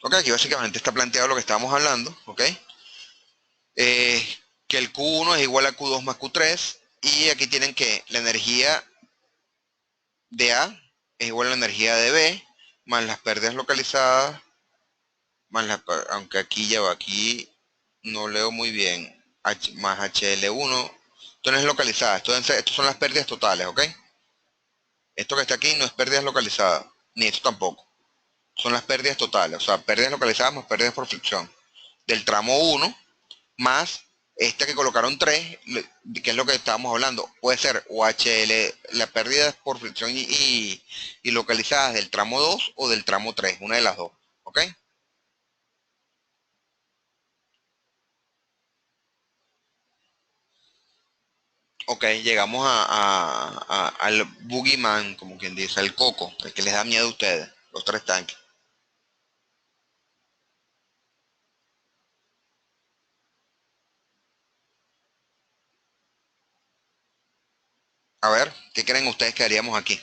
Ok, aquí básicamente está planteado lo que estábamos hablando. Ok. Eh, que el Q1 es igual a Q2 más Q3. Y aquí tienen que la energía de A es igual a la energía de B más las pérdidas localizadas más aunque aquí ya va, aquí no leo muy bien, más HL1, esto no es localizada, esto son las pérdidas totales, ¿ok? Esto que está aquí no es pérdidas localizadas, ni esto tampoco, son las pérdidas totales, o sea, pérdidas localizadas más pérdidas por fricción, del tramo 1 más esta que colocaron 3, que es lo que estábamos hablando, puede ser OHL, la pérdida por fricción y localizadas del tramo 2 o del tramo 3, una de las dos, ¿ok? Ok, llegamos al boogeyman, como quien dice, al coco, el que les da miedo a ustedes, los 3 tanques. A ver, ¿qué creen ustedes que haríamos aquí?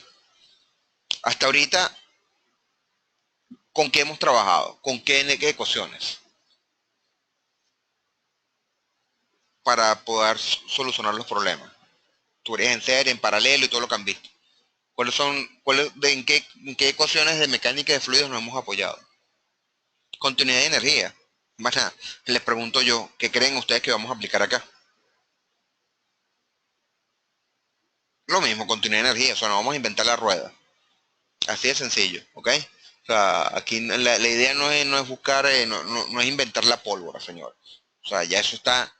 Hasta ahorita, ¿con qué hemos trabajado? ¿Con qué ecuaciones? Para poder solucionar los problemas. Tuberías en serie, en paralelo y todo lo que han visto. ¿En qué ecuaciones de mecánica de fluidos nos hemos apoyado? Continuidad de energía. Más nada, les pregunto yo, ¿qué creen ustedes que vamos a aplicar acá? Lo mismo, continuidad de energía, o sea, no vamos a inventar la rueda. Así de sencillo, ¿ok? O sea, aquí la idea no es buscar, no es inventar la pólvora, señor. O sea, ya eso está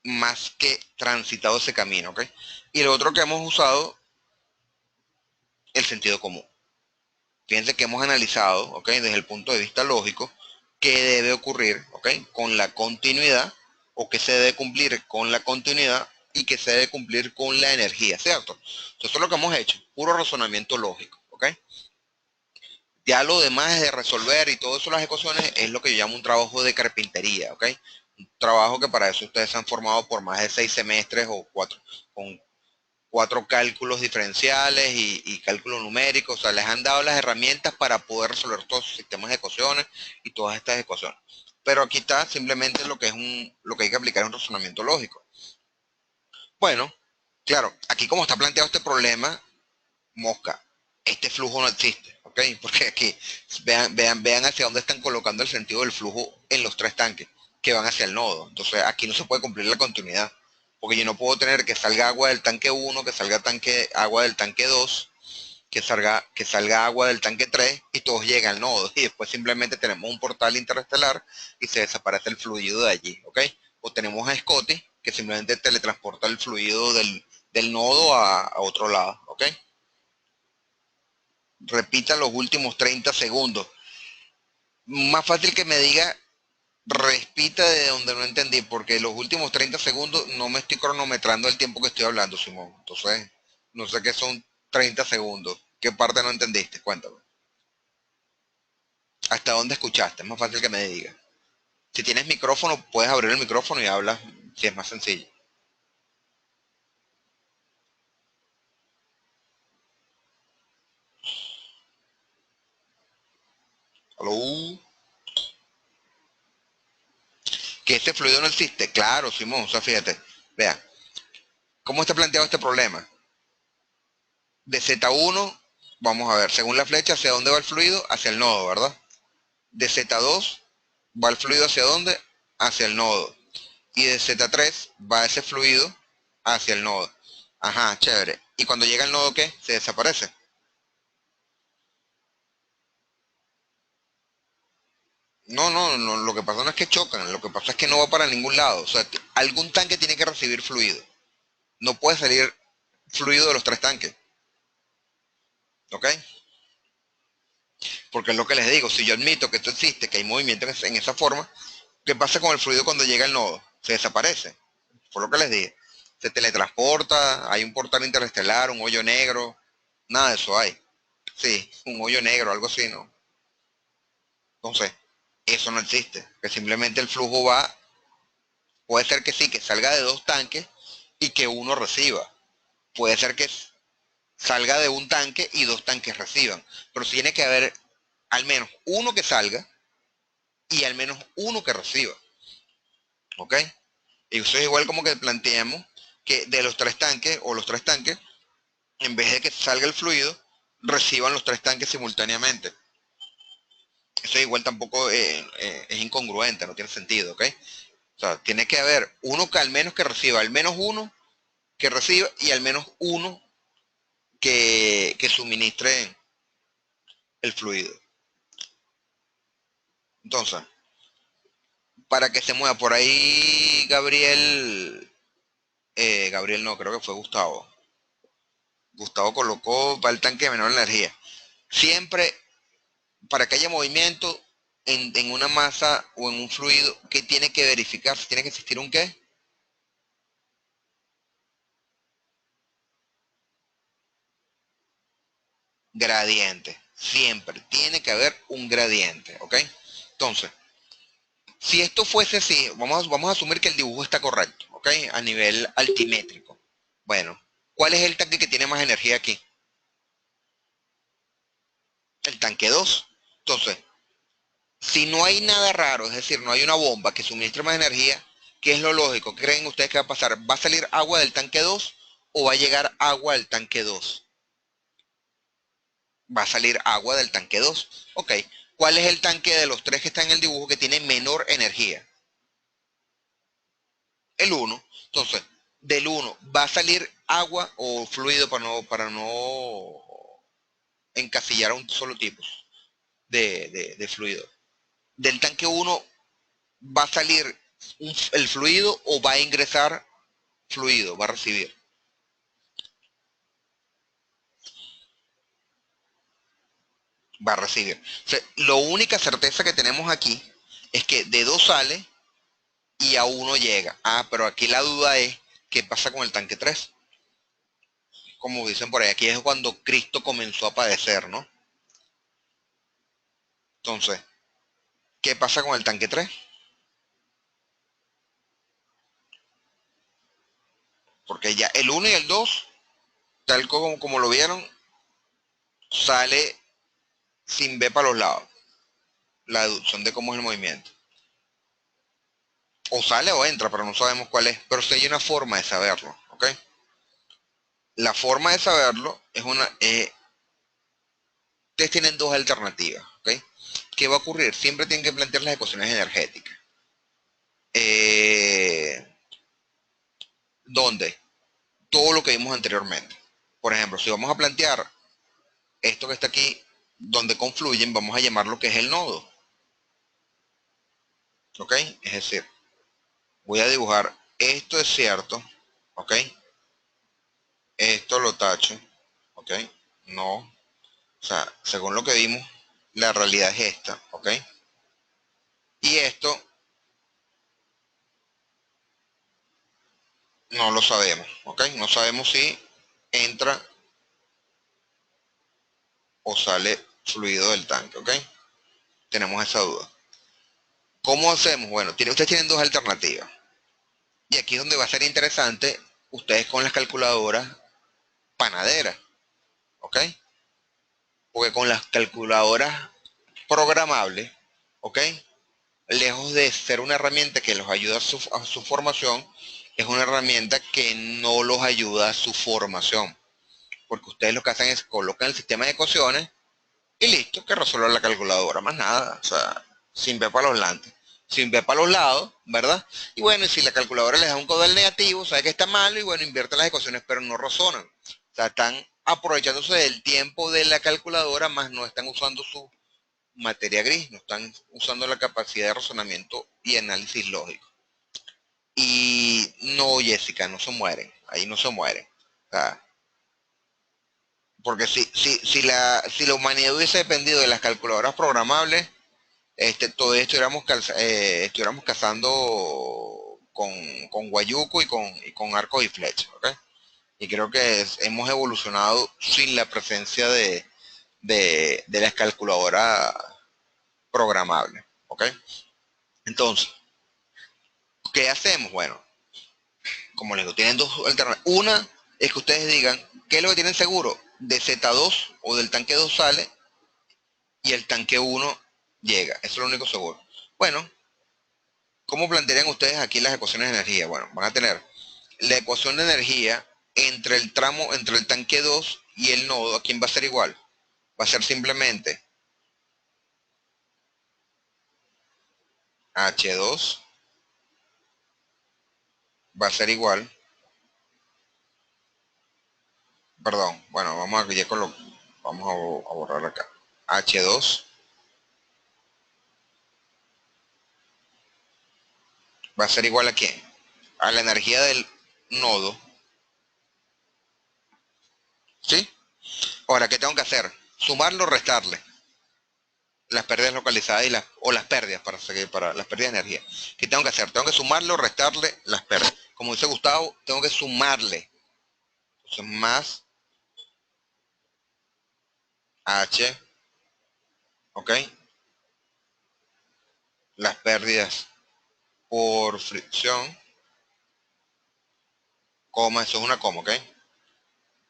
más que transitado ese camino, ¿ok? Y lo otro que hemos usado, el sentido común. Fíjense que hemos analizado, ¿ok? Desde el punto de vista lógico, qué debe ocurrir, ¿ok? Con la continuidad, o qué se debe cumplir con la continuidad y qué se debe cumplir con la energía, ¿cierto? Entonces, eso es lo que hemos hecho, puro razonamiento lógico, ¿ok? Ya lo demás de resolver y todo eso, las ecuaciones, es lo que yo llamo un trabajo de carpintería, ¿ok? Un trabajo que para eso ustedes se han formado por más de 6 semestres o 4, con 4 cálculos diferenciales y cálculos numéricos, o sea, les han dado las herramientas para poder resolver todos sus sistemas de ecuaciones y todas estas ecuaciones. Pero aquí está simplemente lo que hay que aplicar es un razonamiento lógico. Bueno, claro, aquí como está planteado este problema, mosca, este flujo no existe, ¿ok? Porque aquí, vean hacia dónde están colocando el sentido del flujo en los 3 tanques, que van hacia el nodo. Entonces aquí no se puede cumplir la continuidad, porque yo no puedo tener que salga agua del tanque 1, que salga agua del tanque 2, que salga agua del tanque 3 y todos llegan al nodo. Y después simplemente tenemos un portal interestelar y se desaparece el fluido de allí, ¿ok? O tenemos a Scotty, que simplemente teletransporta el fluido del nodo a otro lado, ¿ok? Repita los últimos 30 segundos. Más fácil que me diga, repita de donde no entendí, porque los últimos 30 segundos no me estoy cronometrando el tiempo que estoy hablando, Simón. Entonces, no sé qué son 30 segundos. ¿Qué parte no entendiste? Cuéntame. ¿Hasta dónde escuchaste? Es más fácil que me digas. Si tienes micrófono, puedes abrir el micrófono y hablas, si es más sencillo. ¿Aló? ¿Que este fluido no existe? Claro, Simón. O sea, fíjate. Vea, ¿cómo está planteado este problema? De Z1, vamos a ver, según la flecha, ¿hacia dónde va el fluido? Hacia el nodo, ¿verdad? De Z2 va el fluido hacia dónde? Hacia el nodo. Y de Z3 va ese fluido hacia el nodo. Ajá, chévere. ¿Y cuando llega al nodo qué? Se desaparece. No, no, no, lo que pasa no es que chocan, lo que pasa es que no va para ningún lado. O sea, algún tanque tiene que recibir fluido. No puede salir fluido de los 3 tanques, ¿ok? Porque es lo que les digo, si yo admito que esto existe, que hay movimiento en esa forma, ¿qué pasa con el fluido cuando llega al nodo? Se desaparece. Por lo que les dije. Se teletransporta, hay un portal interestelar, un hoyo negro, nada de eso hay. Sí, un hoyo negro, algo así, ¿no? Entonces, eso no existe. Que simplemente el flujo va, puede ser que sí, que salga de 2 tanques y que uno reciba. Puede ser que salga de un tanque y 2 tanques reciban. Pero tiene que haber al menos uno que salga y al menos uno que reciba. ¿Ok? Y eso es igual como que planteamos que de los 3 tanques o los 3 tanques, en vez de que salga el fluido, reciban los 3 tanques simultáneamente. Eso igual tampoco es incongruente, no tiene sentido, ¿ok? O sea, tiene que haber uno que al menos que reciba, al menos uno que reciba y al menos uno que suministre el fluido. Entonces, para que se mueva. Por ahí Gabriel, Gabriel no, creo que fue Gustavo. Gustavo colocó para el tanque de menor energía. Siempre, para que haya movimiento en una masa o en un fluido, ¿qué tiene que verificarse? Tiene que existir un qué? Gradiente. Siempre tiene que haber un gradiente, ¿ok? Entonces, si esto fuese así, vamos a asumir que el dibujo está correcto, ¿ok? A nivel altimétrico. Bueno, ¿cuál es el tanque que tiene más energía aquí? El tanque 2. Entonces, si no hay nada raro, es decir, no hay una bomba que suministre más energía, ¿qué es lo lógico? ¿Qué creen ustedes que va a pasar? ¿Va a salir agua del tanque 2 o va a llegar agua del tanque 2? Va a salir agua del tanque 2. Ok, ¿cuál es el tanque de los tres que están en el dibujo que tiene menor energía? El uno. Entonces, del uno va a salir agua o fluido para no encasillar a un solo tipo de fluido. Del tanque uno va a salir el fluido o va a ingresar fluido, va a recibir. Va a recibir. O sea, la única certeza que tenemos aquí es que de 2 sale y a uno llega. Ah, pero aquí la duda es, ¿qué pasa con el tanque 3? Como dicen por ahí, aquí es cuando Cristo comenzó a padecer, ¿no? Entonces, ¿qué pasa con el tanque 3? Porque ya el uno y el 2, tal como lo vieron, sale sin ver para los lados. La deducción de cómo es el movimiento. O sale o entra, pero no sabemos cuál es. Pero sí hay una forma de saberlo, ¿ok? La forma de saberlo es ustedes tienen dos alternativas, ¿ok? ¿Qué va a ocurrir? Siempre tienen que plantear las ecuaciones energéticas. Eh, ¿Dónde? Todo lo que vimos anteriormente. Por ejemplo, si vamos a plantear esto que está aquí, donde confluyen, vamos a llamar lo que es el nodo, ¿ok? Es decir, voy a dibujar, esto es cierto, ¿ok? Esto lo tacho, ¿ok? No, o sea, según lo que vimos, la realidad es esta, ¿ok? Y esto no lo sabemos, ¿ok? No sabemos si entra o sale fluido del tanque, ¿ok? Tenemos esa duda. ¿Cómo hacemos? Bueno, ustedes tienen dos alternativas. Y aquí es donde va a ser interesante ustedes con las calculadoras panaderas, ¿ok? Porque con las calculadoras programables, ¿ok? Lejos de ser una herramienta que los ayuda a su formación, es una herramienta que no los ayuda a su formación. Porque ustedes lo que hacen es colocan el sistema de ecuaciones y listo, que resuelva la calculadora, más nada, o sea, sin ver para los lados, sin ver para los lados, ¿verdad? Y bueno, y si la calculadora les da un caudal negativo, sabe que está malo y bueno, invierte las ecuaciones, pero no razonan. O sea, están aprovechándose del tiempo de la calculadora, más no están usando su materia gris, no están usando la capacidad de razonamiento y análisis lógico. Y no, Jessica, no se mueren, ahí no se mueren. O sea, porque si la humanidad hubiese dependido de las calculadoras programables, todavía estuviéramos cazando con guayuco y con arcos y flechas, ¿ok? Y creo que hemos evolucionado sin la presencia de las calculadoras programables, ¿ok? Entonces, ¿qué hacemos? Bueno, como les digo, tienen dos alternativas. Una es que ustedes digan, ¿qué es lo que tienen seguro? De Z2 o del tanque 2 sale y el tanque 1 llega. Eso es lo único seguro. Bueno, ¿cómo plantearían ustedes aquí las ecuaciones de energía? Bueno, van a tener la ecuación de energía entre el tramo, entre el tanque 2 y el nodo, ¿a quién va a ser igual? Va a ser simplemente H2 va a ser igual, perdón, bueno, vamos a, ya vamos a borrar acá. H2 va a ser igual a ¿quién? A la energía del nodo, ¿sí? Ahora, ¿qué tengo que hacer? Sumarlo o restarle las pérdidas localizadas o las pérdidas para seguir para las pérdidas de energía. ¿Qué tengo que hacer? Tengo que sumarle o restarle las pérdidas. Como dice Gustavo, tengo que sumarle. Entonces, más H, ¿ok? Las pérdidas por fricción, coma, eso es una coma, ¿ok?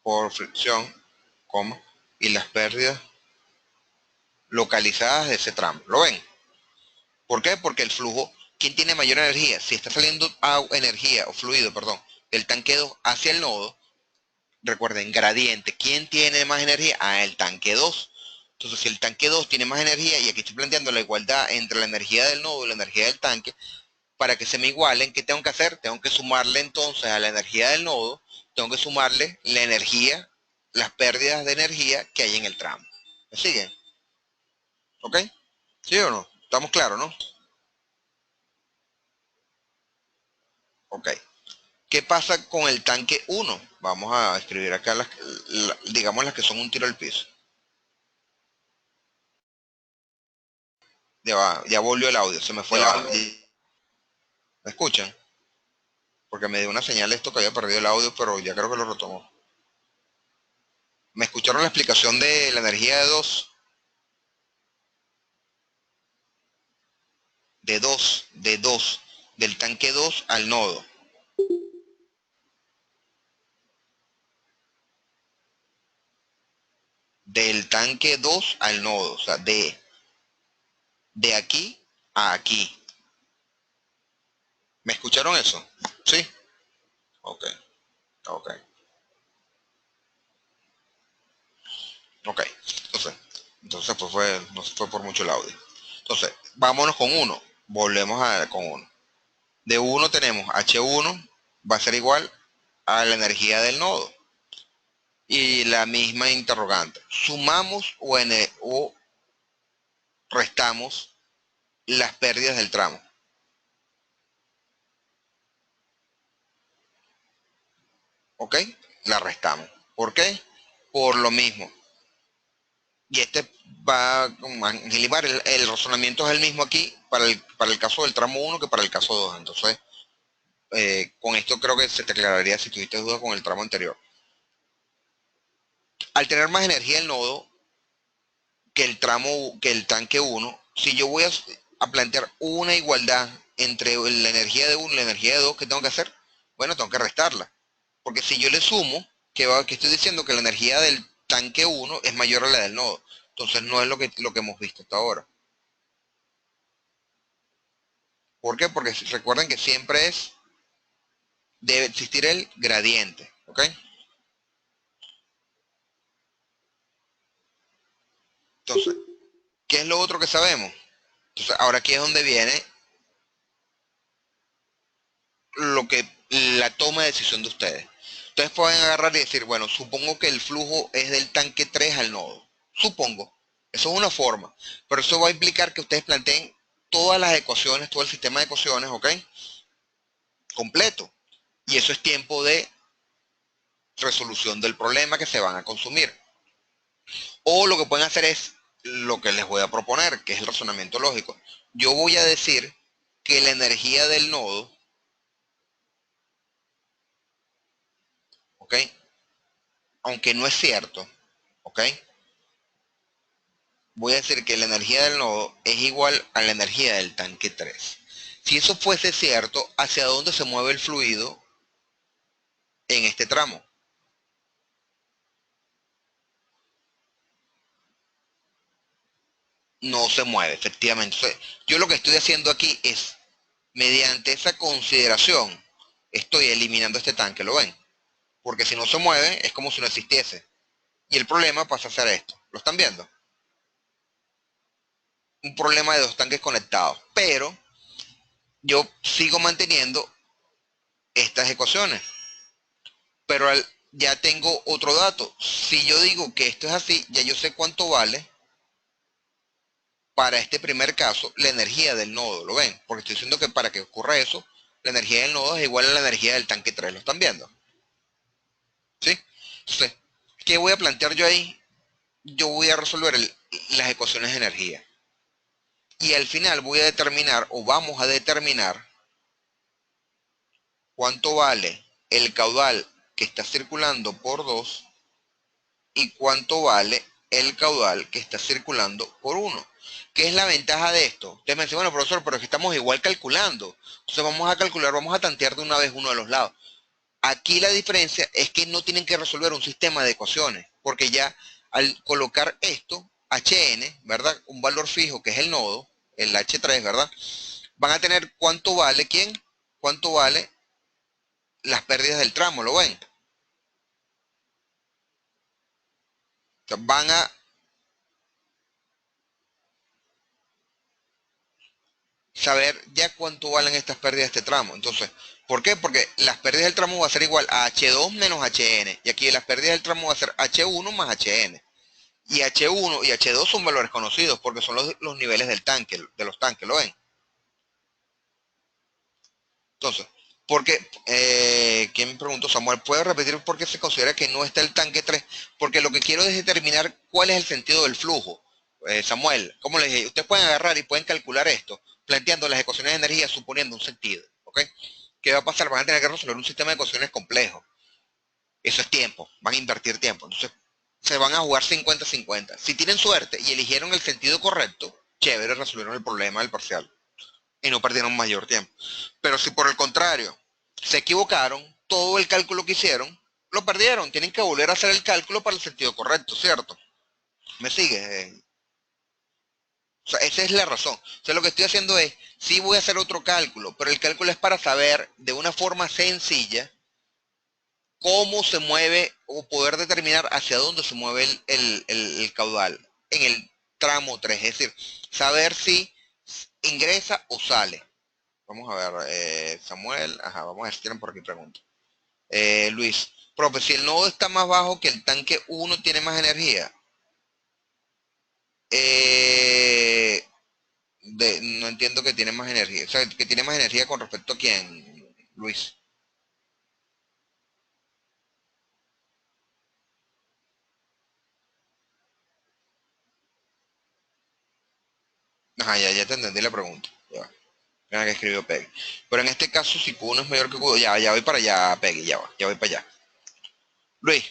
Por fricción, coma, y las pérdidas localizadas de ese tramo. ¿Lo ven? ¿Por qué? Porque el flujo, ¿quién tiene mayor energía? Si está saliendo energía o fluido, perdón, del tanque 2 hacia el nodo, recuerden, gradiente, ¿quién tiene más energía? Ah, el tanque 2. Entonces, si el tanque 2 tiene más energía, y aquí estoy planteando la igualdad entre la energía del nodo y la energía del tanque, para que se me igualen, ¿qué tengo que hacer? Tengo que sumarle entonces a la energía del nodo, tengo que sumarle la energía, las pérdidas de energía que hay en el tramo. ¿Me siguen? ¿Ok? ¿Sí o no? ¿Estamos claros, no? Ok. ¿Qué pasa con el tanque 1? Vamos a escribir acá digamos las que son un tiro al piso. Ya volvió el audio, se me fue el audio. ¿Me escuchan? Porque me dio una señal esto que había perdido el audio, pero ya creo que lo retomó. ¿Me escucharon la explicación de la energía de dos, del tanque 2 al nodo? Del tanque 2 al nodo, o sea, de aquí a aquí. ¿Me escucharon eso? ¿Sí? Ok, ok, ok. Entonces pues no se fue por mucho el audio. Entonces, vámonos con uno. Volvemos con uno. De uno tenemos H1 va a ser igual a la energía del nodo. Y la misma interrogante. Sumamos o restamos las pérdidas del tramo. ¿Ok? La restamos. ¿Por qué? Por lo mismo. Y este va, Angelimar, el razonamiento es el mismo aquí para el caso del tramo 1 que para el caso 2. Entonces, con esto creo que se te aclararía si tuviste dudas con el tramo anterior. Al tener más energía el nodo que el tanque 1, si yo voy a plantear una igualdad entre la energía de 1 y la energía de 2, ¿qué tengo que hacer? Bueno, tengo que restarla. Porque si yo le sumo, que estoy diciendo que la energía del tanque 1 es mayor a la del nodo. Entonces no es lo que hemos visto hasta ahora. ¿Por qué? Porque recuerden que siempre debe existir el gradiente. ¿Ok? Entonces, ¿qué es lo otro que sabemos? Entonces, ahora aquí es donde viene la toma de decisión de ustedes. Ustedes pueden agarrar y decir, bueno, supongo que el flujo es del tanque 3 al nodo. Supongo. Eso es una forma. Pero eso va a implicar que ustedes planteen todas las ecuaciones, todo el sistema de ecuaciones, ¿ok? Completo. Y eso es tiempo de resolución del problema que se van a consumir. O lo que pueden hacer es lo que les voy a proponer, que es el razonamiento lógico. Yo voy a decir que la energía del nodo, ¿ok? Aunque no es cierto, ¿ok? Voy a decir que la energía del nodo es igual a la energía del tanque 3. Si eso fuese cierto, ¿hacia dónde se mueve el fluido en este tramo? No se mueve, efectivamente. Entonces, yo lo que estoy haciendo aquí es, mediante esa consideración, estoy eliminando este tanque, ¿lo ven? Porque si no se mueve, es como si no existiese. Y el problema pasa a ser esto. ¿Lo están viendo? Un problema de dos tanques conectados. Pero yo sigo manteniendo estas ecuaciones. Pero ya tengo otro dato. Si yo digo que esto es así, ya yo sé cuánto vale para este primer caso la energía del nodo. ¿Lo ven? Porque estoy diciendo que para que ocurra eso, la energía del nodo es igual a la energía del tanque 3. ¿Lo están viendo? ¿Sí? Entonces, ¿qué voy a plantear yo ahí? Yo voy a resolver las ecuaciones de energía. Y al final voy a determinar, o vamos a determinar, cuánto vale el caudal que está circulando por 2 y cuánto vale el caudal que está circulando por 1. ¿Qué es la ventaja de esto? Ustedes me dicen, bueno, profesor, pero es que estamos igual calculando. Entonces vamos a calcular, vamos a tantear de una vez uno de los lados. Aquí la diferencia es que no tienen que resolver un sistema de ecuaciones, porque ya al colocar esto, Hn, ¿verdad? Un valor fijo que es el nodo, el H3, ¿verdad? Van a tener cuánto vale, ¿quién? Cuánto vale las pérdidas del tramo, ¿lo ven? O sea, van a saber ya cuánto valen estas pérdidas de este tramo. Entonces, ¿por qué? Porque las pérdidas del tramo va a ser igual a H2 menos Hn. Y aquí las pérdidas del tramo va a ser H1 más Hn. Y H1 y H2 son valores conocidos porque son los niveles del tanque, de los tanques, ¿lo ven? Entonces, ¿por qué? ¿Quién me preguntó? Samuel, ¿puede repetir por qué se considera que no está el tanque 3? Porque lo que quiero es determinar cuál es el sentido del flujo. Samuel, como les dije, ustedes pueden agarrar y pueden calcular esto, planteando las ecuaciones de energía suponiendo un sentido. ¿Ok? ¿Qué va a pasar? Van a tener que resolver un sistema de ecuaciones complejo. Eso es tiempo, van a invertir tiempo. Entonces, se van a jugar 50-50. Si tienen suerte y eligieron el sentido correcto, chévere, resolvieron el problema del parcial y no perdieron mayor tiempo. Pero si por el contrario se equivocaron, todo el cálculo que hicieron lo perdieron. Tienen que volver a hacer el cálculo para el sentido correcto, ¿cierto? ¿Me sigue? O sea, esa es la razón. O sea, lo que estoy haciendo es, sí voy a hacer otro cálculo, pero el cálculo es para saber de una forma sencilla cómo se mueve o poder determinar hacia dónde se mueve el caudal en el tramo 3. Es decir, saber si ingresa o sale. Vamos a ver, Samuel, ajá, vamos a ver si tienen por aquí preguntas. Luis, profe, si el nodo está más bajo que el tanque 1 tiene más energía. Eh, no entiendo que tiene más energía. O sea, que tiene más energía con respecto a quién, Luis. Ajá, ya te entendí la pregunta. Ya va. Mira que escribió Peggy. Pero en este caso, si Q1 es mayor que Q2, ya voy para allá, Peggy, ya va, ya voy para allá. Luis,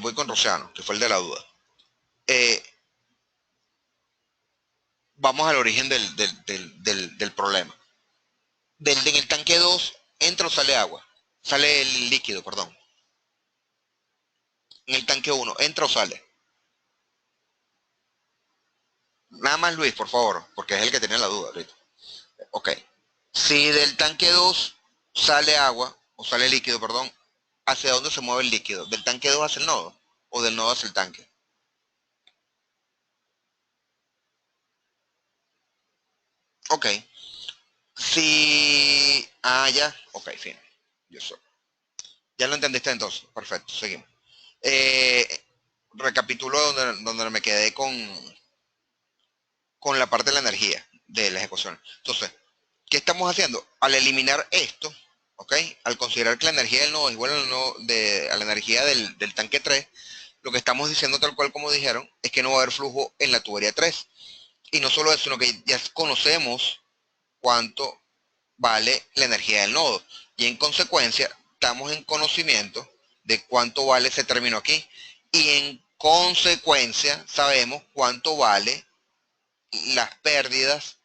voy con Rociano, que fue el de la duda. Eh, Vamos al origen del problema. En el tanque 2 entra o sale agua. Sale el líquido, perdón. En el tanque 1 entra o sale. Nada más Luis, por favor, porque es el que tenía la duda ahorita. Ok. Si del tanque 2 sale agua, o sale líquido, perdón, ¿hacia dónde se mueve el líquido? ¿Del tanque 2 hacia el nodo? ¿O del nodo hacia el tanque? Ok. Si... Ah, ya. Ok, fin. Yo soy. Ya lo entendiste entonces. Perfecto, seguimos. Eh, Recapitulo donde me quedé con la parte de la energía de las ecuaciones. Entonces, ¿qué estamos haciendo? Al eliminar esto, ¿ok? Al considerar que la energía del nodo es igual a la energía del tanque 3, lo que estamos diciendo tal cual como dijeron, es que no va a haber flujo en la tubería 3. Y no solo eso, sino que ya conocemos cuánto vale la energía del nodo. Y en consecuencia, estamos en conocimiento de cuánto vale ese término aquí. Y en consecuencia, sabemos cuánto vale las pérdidas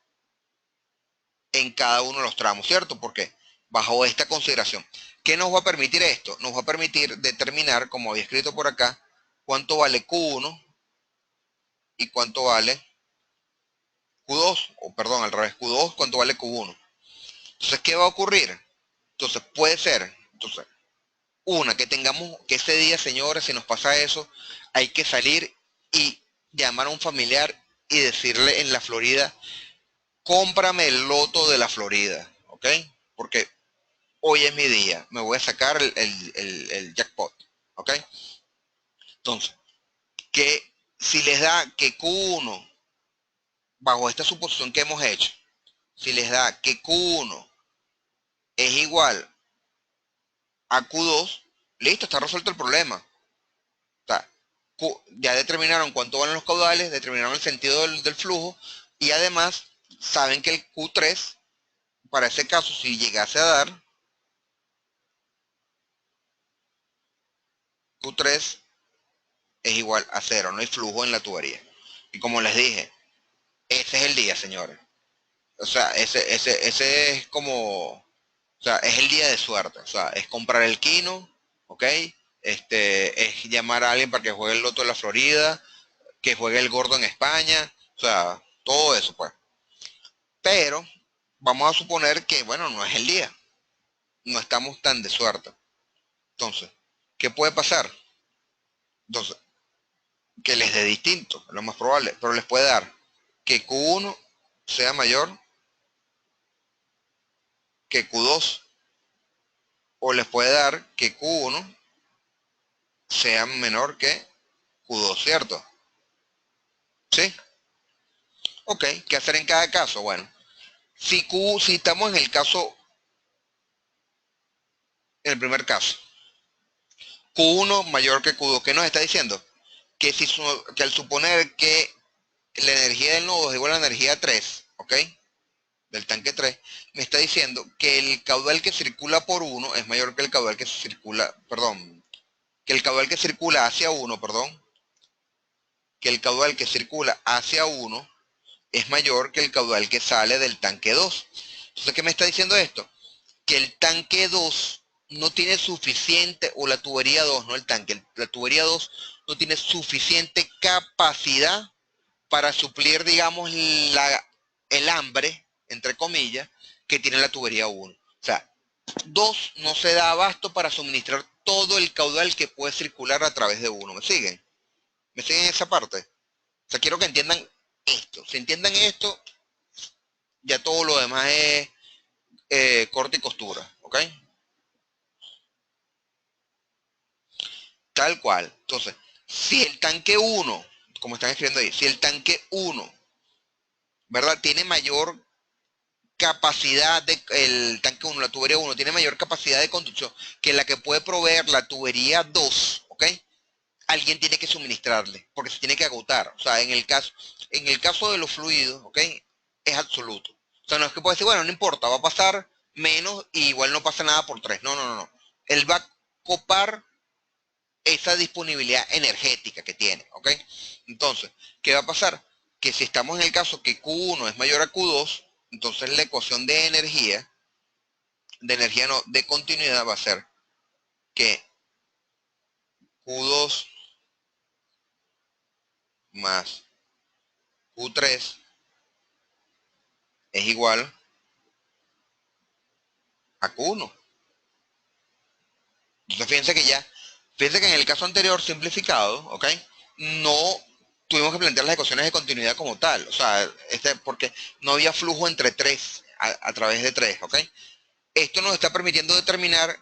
en cada uno de los tramos, ¿cierto? Porque bajo esta consideración, ¿qué nos va a permitir esto? Nos va a permitir determinar, como había escrito por acá, cuánto vale Q1 y cuánto vale Q2, o perdón, al revés, Q2, cuánto vale Q1. Entonces, ¿qué va a ocurrir? Entonces, puede ser, entonces, que tengamos, que ese día, señores, si nos pasa eso, hay que salir y llamar a un familiar y decirle en la Florida, cómprame el loto de la Florida, ¿ok? Porque hoy es mi día, me voy a sacar el jackpot, ¿ok? Entonces, que si les da que Q1, bajo esta suposición que hemos hecho, si les da que Q1 es igual a Q2, listo, está resuelto el problema. O sea, ya determinaron cuánto valen los caudales, determinaron el sentido del flujo y además saben que el Q3, para ese caso, si llegase a dar, Q3 es igual a cero, no hay flujo en la tubería. Y como les dije, ese es el día, señores. O sea, ese es como, o sea, es el día de suerte. O sea, es comprar el quino, ¿ok? Es llamar a alguien para que juegue el loto de la Florida, que juegue el gordo en España, o sea, todo eso, pues. Pero vamos a suponer que, bueno, no es el día, no estamos tan de suerte. Entonces, ¿qué puede pasar? Entonces, que les dé distinto, es lo más probable, pero les puede dar que Q1 sea mayor que Q2, o les puede dar que Q1 sea menor que Q2, ¿cierto? ¿Sí? Ok, ¿qué hacer en cada caso? Bueno, si estamos en el caso, en el primer caso, Q1 mayor que Q2, ¿qué nos está diciendo? Que al suponer que la energía del nodo es igual a la energía 3, ¿ok? Del tanque 3, me está diciendo que el caudal que circula por 1 es mayor que el caudal que circula, perdón, que el caudal que circula hacia 1, perdón, que el caudal que circula hacia 1 es mayor que el caudal que sale del tanque 2. Entonces, ¿qué me está diciendo esto? Que el tanque 2 no tiene suficiente, o la tubería 2, no el tanque, la tubería 2 no tiene suficiente capacidad para suplir, digamos, el hambre, entre comillas, que tiene la tubería 1. O sea, 2 no se da abasto para suministrar todo el caudal que puede circular a través de 1. ¿Me siguen? ¿Me siguen en esa parte? O sea, quiero que entiendan esto. Si entiendan esto, ya todo lo demás es corte y costura, ¿ok? Tal cual. Entonces, si el tanque 1, como están escribiendo ahí, si el tanque 1, ¿verdad? Tiene mayor capacidad el tanque 1, la tubería 1, tiene mayor capacidad de conducción que la que puede proveer la tubería 2, ¿ok? Alguien tiene que suministrarle, porque se tiene que agotar. O sea, en el caso de los fluidos, ¿ok? Es absoluto. O sea, no es que puede decir, bueno, no importa, va a pasar menos y igual no pasa nada por 3. No, no, no, no. Él va a copar esa disponibilidad energética que tiene, ¿ok? Entonces, ¿qué va a pasar? Que si estamos en el caso que Q1 es mayor a Q2, entonces la ecuación de energía no, de continuidad va a ser que Q2 más Q3 es igual a Q1. Entonces fíjense que en el caso anterior simplificado, ¿ok? No tuvimos que plantear las ecuaciones de continuidad como tal, o sea, porque no había flujo entre 3 a través de 3, ¿ok? Esto nos está permitiendo determinar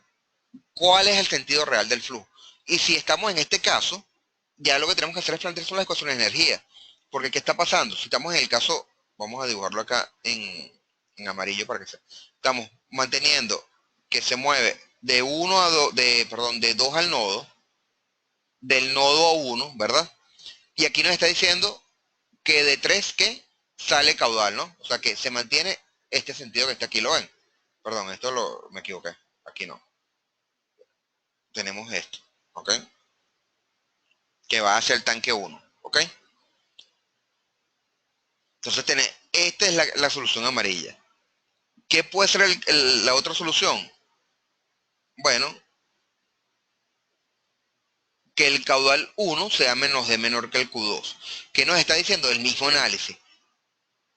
cuál es el sentido real del flujo. Y si estamos en este caso, ya lo que tenemos que hacer es plantear son las ecuaciones de energía. Porque ¿qué está pasando? Si estamos en el caso, vamos a dibujarlo acá en amarillo para que se. Estamos manteniendo que se mueve de 1 a 2, perdón, de 2 al nodo, del nodo a 1, ¿verdad? Y aquí nos está diciendo que de 3 que sale caudal, ¿no? O sea que se mantiene este sentido que está aquí, ¿lo ven? Perdón, me equivoqué. Aquí no. Tenemos esto, ¿ok? Que va hacia el tanque 1, ¿ok? Entonces, esta es la solución amarilla. ¿Qué puede ser la otra solución? Bueno, que el caudal 1 sea menos de menor que el Q2. ¿Qué nos está diciendo? El mismo análisis.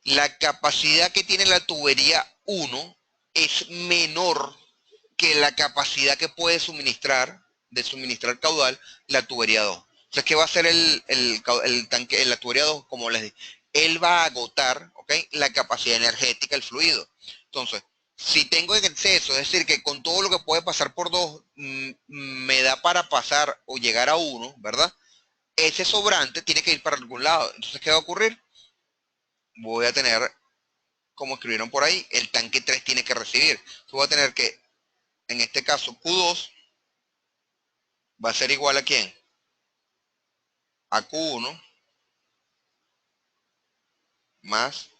La capacidad que tiene la tubería 1 es menor que la capacidad que puede suministrar caudal la tubería 2. Entonces, ¿qué va a hacer el tanque, la tubería 2? Como les dije, él va a agotar, ¿ok? La capacidad energética del fluido. Entonces, si tengo en exceso, es decir, que con todo lo que puede pasar por 2 me da para pasar o llegar a 1, ¿verdad? Ese sobrante tiene que ir para algún lado. Entonces, ¿qué va a ocurrir? Voy a tener como escribieron por ahí, el tanque 3 tiene que recibir. Tú vas a tener que, en este caso, Q2 va a ser igual a ¿quién? A Q1 más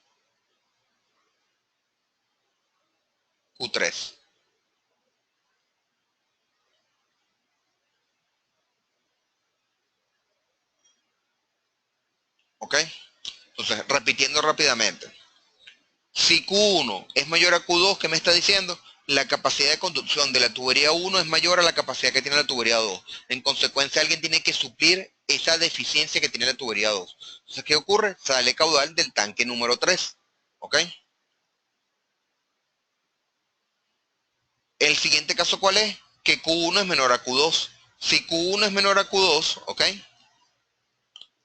Q3. ¿Ok? Entonces, repitiendo rápidamente. Si Q1 es mayor a Q2, ¿qué me está diciendo? La capacidad de conducción de la tubería 1 es mayor a la capacidad que tiene la tubería 2. En consecuencia, alguien tiene que suplir esa deficiencia que tiene la tubería 2. Entonces, ¿qué ocurre? Sale caudal del tanque número 3. ¿Ok? El siguiente caso, ¿cuál es? Que Q1 es menor a Q2. Si Q1 es menor a Q2, ¿ok?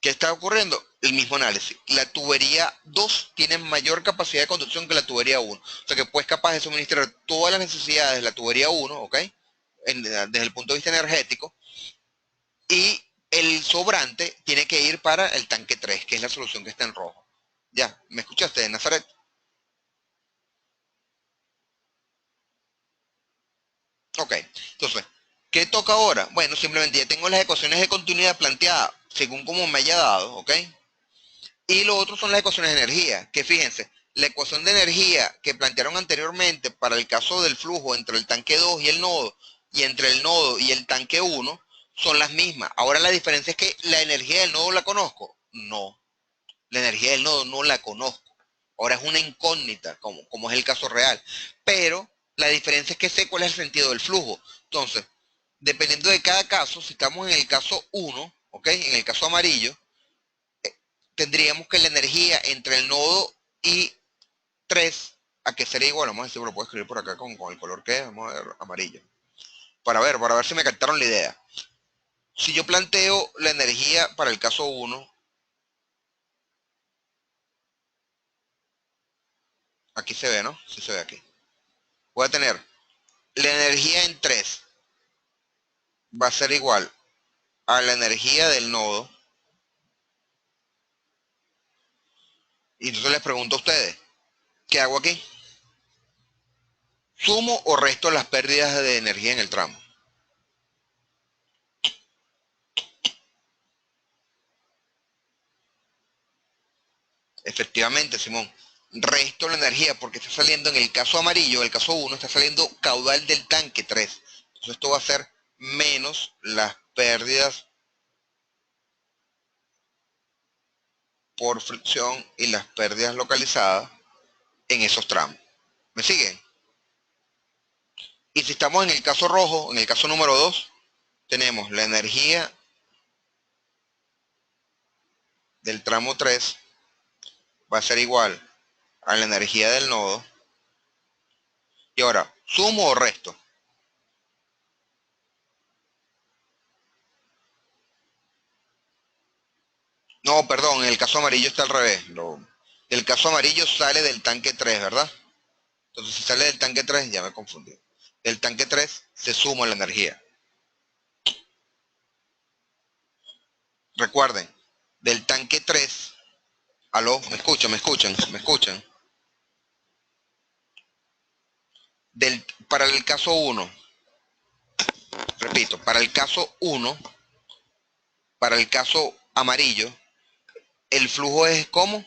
¿Qué está ocurriendo? El mismo análisis. La tubería 2 tiene mayor capacidad de conducción que la tubería 1. O sea que pues capaz de suministrar todas las necesidades de la tubería 1, ¿ok? Desde el punto de vista energético. Y el sobrante tiene que ir para el tanque 3, que es la solución que está en rojo. Ya, ¿me escuchaste, Nazaret? Ok, entonces, ¿qué toca ahora? Bueno, simplemente ya tengo las ecuaciones de continuidad planteadas según como me haya dado, ¿ok? Y lo otro son las ecuaciones de energía, que fíjense, la ecuación de energía que plantearon anteriormente para el caso del flujo entre el tanque 2 y el nodo, y entre el nodo y el tanque 1, son las mismas. Ahora la diferencia es que la energía del nodo la conozco. No, la energía del nodo no la conozco. Ahora es una incógnita, como es el caso real. Pero la diferencia es que sé cuál es el sentido del flujo. Entonces, dependiendo de cada caso, si estamos en el caso 1, ¿ok? En el caso amarillo, tendríamos que la energía entre el nodo y 3, ¿a qué sería igual? Vamos a ver si lo puedo escribir por acá con el color que es, vamos a ver, amarillo. Para ver si me captaron la idea. Si yo planteo la energía para el caso 1, aquí se ve, ¿no? Sí se ve aquí. Voy a tener la energía en 3 va a ser igual a la energía del nodo. Y entonces les pregunto a ustedes, ¿qué hago aquí? ¿Sumo o resto las pérdidas de energía en el tramo? Efectivamente, Simón. Resto la energía porque está saliendo en el caso amarillo, el caso 1, está saliendo caudal del tanque 3. Entonces esto va a ser menos las pérdidas por fricción y las pérdidas localizadas en esos tramos. ¿Me siguen? Y si estamos en el caso rojo, en el caso número 2, tenemos la energía del tramo 3 va a ser igual a la energía del nodo. Y ahora, ¿sumo o resto? No, perdón, en el caso amarillo está al revés. El caso amarillo sale del tanque 3, ¿verdad? Entonces, si sale del tanque 3, ya me confundí. Del tanque 3 se suma la energía. Recuerden, del tanque 3, aló, ¿me escuchan? ¿Me escuchan? ¿Me escuchan? Para el caso 1, repito, para el caso 1, para el caso amarillo, el flujo es como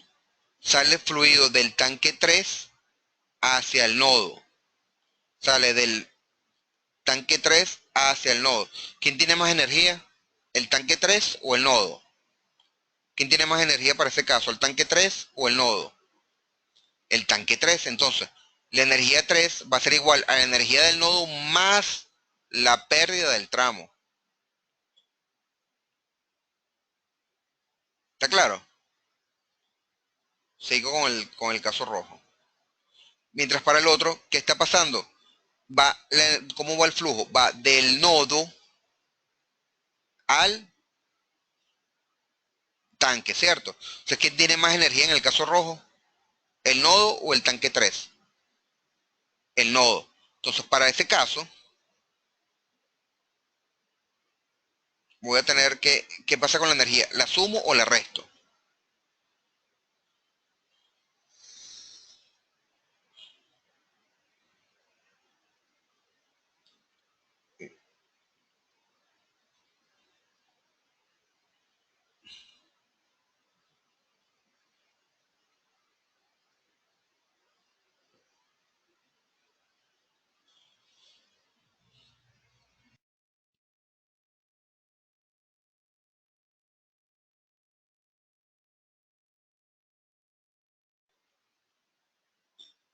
sale fluido del tanque 3 hacia el nodo. Sale del tanque 3 hacia el nodo. ¿Quién tiene más energía? ¿El tanque 3 o el nodo? ¿Quién tiene más energía para ese caso? ¿El tanque 3 o el nodo? El tanque 3. Entonces, la energía 3 va a ser igual a la energía del nodo más la pérdida del tramo. ¿Está claro? Sigo con el caso rojo. Mientras para el otro, ¿qué está pasando? ¿Cómo va el flujo? Va del nodo al tanque, ¿cierto? O sea, ¿quién tiene más energía en el caso rojo? ¿El nodo o el tanque 3? El nodo. Entonces, para ese caso, voy a tener que, ¿qué pasa con la energía? ¿La sumo o la resto?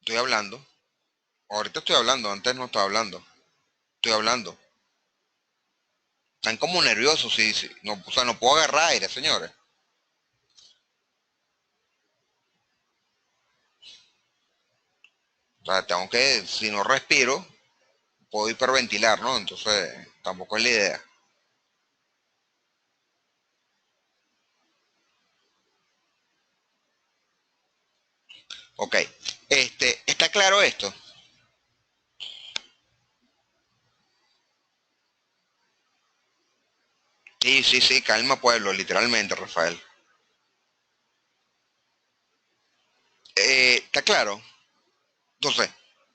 Estoy hablando. Ahorita estoy hablando, antes no estaba hablando. Estoy hablando. Están como nerviosos, sí, sí. No, o sea, no puedo agarrar aire, señores. O sea, tengo que, si no respiro, puedo hiperventilar, ¿no? Entonces, tampoco es la idea. Ok. ¿Está claro esto? Sí, sí, sí, calma pueblo, literalmente, Rafael. ¿Está claro? Entonces,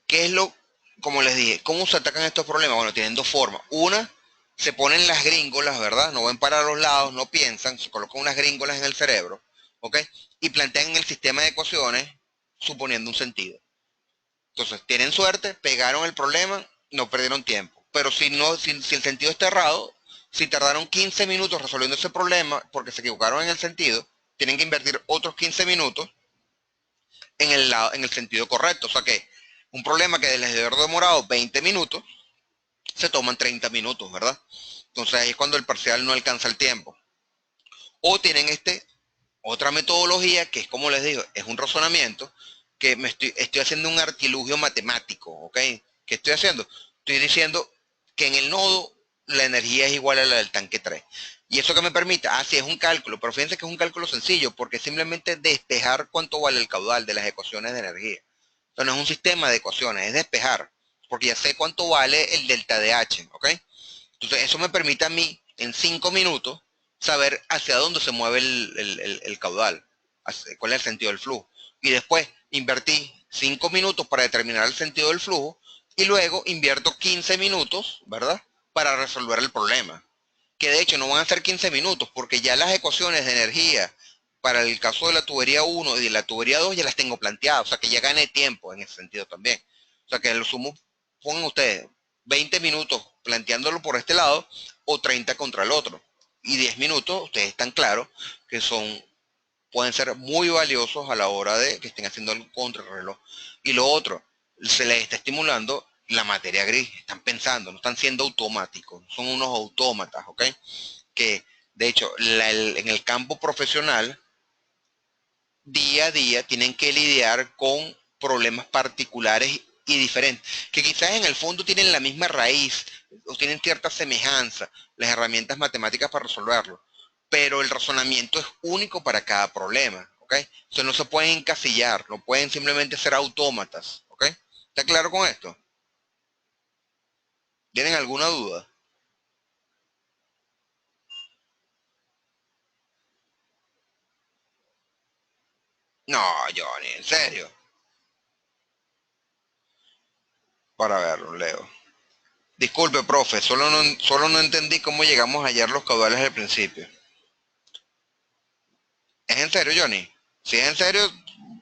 ¿qué es lo, como les dije, cómo se atacan estos problemas? Bueno, tienen dos formas. Una, se ponen las gringolas, ¿verdad? No ven para los lados, no piensan, se colocan unas gringolas en el cerebro, ¿ok? Y plantean el sistema de ecuaciones suponiendo un sentido. Entonces, tienen suerte, pegaron el problema, no perdieron tiempo. Pero si no, si el sentido está errado, si tardaron 15 minutos resolviendo ese problema porque se equivocaron en el sentido, tienen que invertir otros 15 minutos en el sentido correcto. O sea que un problema que les debe haber demorado 20 minutos, se toman 30 minutos, ¿verdad? Entonces ahí es cuando el parcial no alcanza el tiempo. O tienen otra metodología que es como les digo, es un razonamiento que estoy haciendo un artilugio matemático, ¿ok? ¿Qué estoy haciendo? Estoy diciendo que en el nodo la energía es igual a la del tanque 3. Y eso que me permite, sí, es un cálculo, pero fíjense que es un cálculo sencillo, porque es simplemente despejar cuánto vale el caudal de las ecuaciones de energía. Entonces no es un sistema de ecuaciones, es despejar, porque ya sé cuánto vale el delta de H, ¿ok? Entonces eso me permite a mí, en 5 minutos, saber hacia dónde se mueve el caudal, cuál es el sentido del flujo. Y después invertí 5 minutos para determinar el sentido del flujo y luego invierto 15 minutos, ¿verdad? Para resolver el problema. Que de hecho no van a ser 15 minutos porque ya las ecuaciones de energía para el caso de la tubería 1 y de la tubería 2 ya las tengo planteadas, o sea que ya gané tiempo en ese sentido también. O sea que lo sumo, pongan ustedes 20 minutos planteándolo por este lado o 30 contra el otro. Y 10 minutos, ustedes están claros que pueden ser muy valiosos a la hora de que estén haciendo el contrarreloj. Y lo otro, se les está estimulando la materia gris, están pensando, no están siendo automáticos, son unos autómatas, ¿ok? Que de hecho en el campo profesional día a día tienen que lidiar con problemas particulares y diferentes, que quizás en el fondo tienen la misma raíz o tienen cierta semejanza, las herramientas matemáticas para resolverlo, pero el razonamiento es único para cada problema, ¿ok? Entonces no se pueden encasillar, no pueden simplemente ser autómatas, ¿ok? ¿Está claro con esto? ¿Tienen alguna duda? No, Johnny, en serio. Para verlo, Leo. Disculpe, profe, solo no entendí cómo llegamos a hallar los caudales al principio. ¿Es en serio, Johnny? Si es en serio,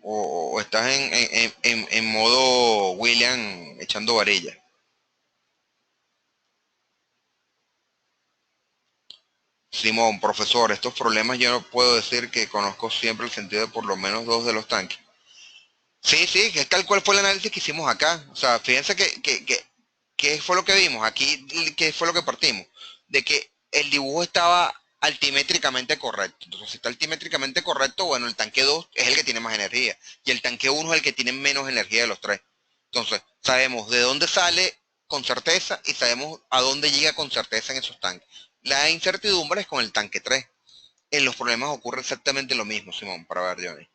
o estás en modo William echando varilla. Simón, profesor, estos problemas yo no puedo decir que conozco siempre el sentido de por lo menos dos de los tanques. Sí, sí, que es tal cual fue el análisis que hicimos acá. O sea, fíjense que fue lo que vimos aquí, que fue lo que partimos, de que el dibujo estaba altimétricamente correcto. Entonces, si está altimétricamente correcto, bueno, el tanque 2 es el que tiene más energía y el tanque 1 es el que tiene menos energía de los tres. Entonces, sabemos de dónde sale con certeza y sabemos a dónde llega con certeza en esos tanques. La incertidumbre es con el tanque 3. En los problemas ocurre exactamente lo mismo, Simón, para ver, Johnny.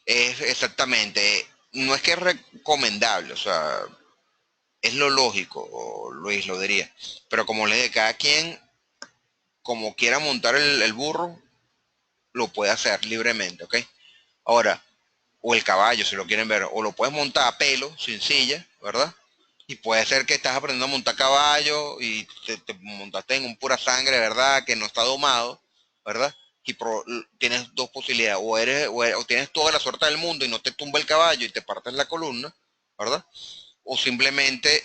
Es exactamente, no es que es recomendable, o sea, es lo lógico, o Luis lo diría. Pero como le dije, cada quien, como quiera montar el burro, lo puede hacer libremente, ¿ok? Ahora, o el caballo, si lo quieren ver, o lo puedes montar a pelo, sin silla, ¿verdad? Y puede ser que estás aprendiendo a montar caballo y te montaste en un pura sangre, ¿verdad? Que no está domado, ¿verdad? Y tienes dos posibilidades, o tienes toda la suerte del mundo y no te tumba el caballo y te partes la columna, ¿verdad? O simplemente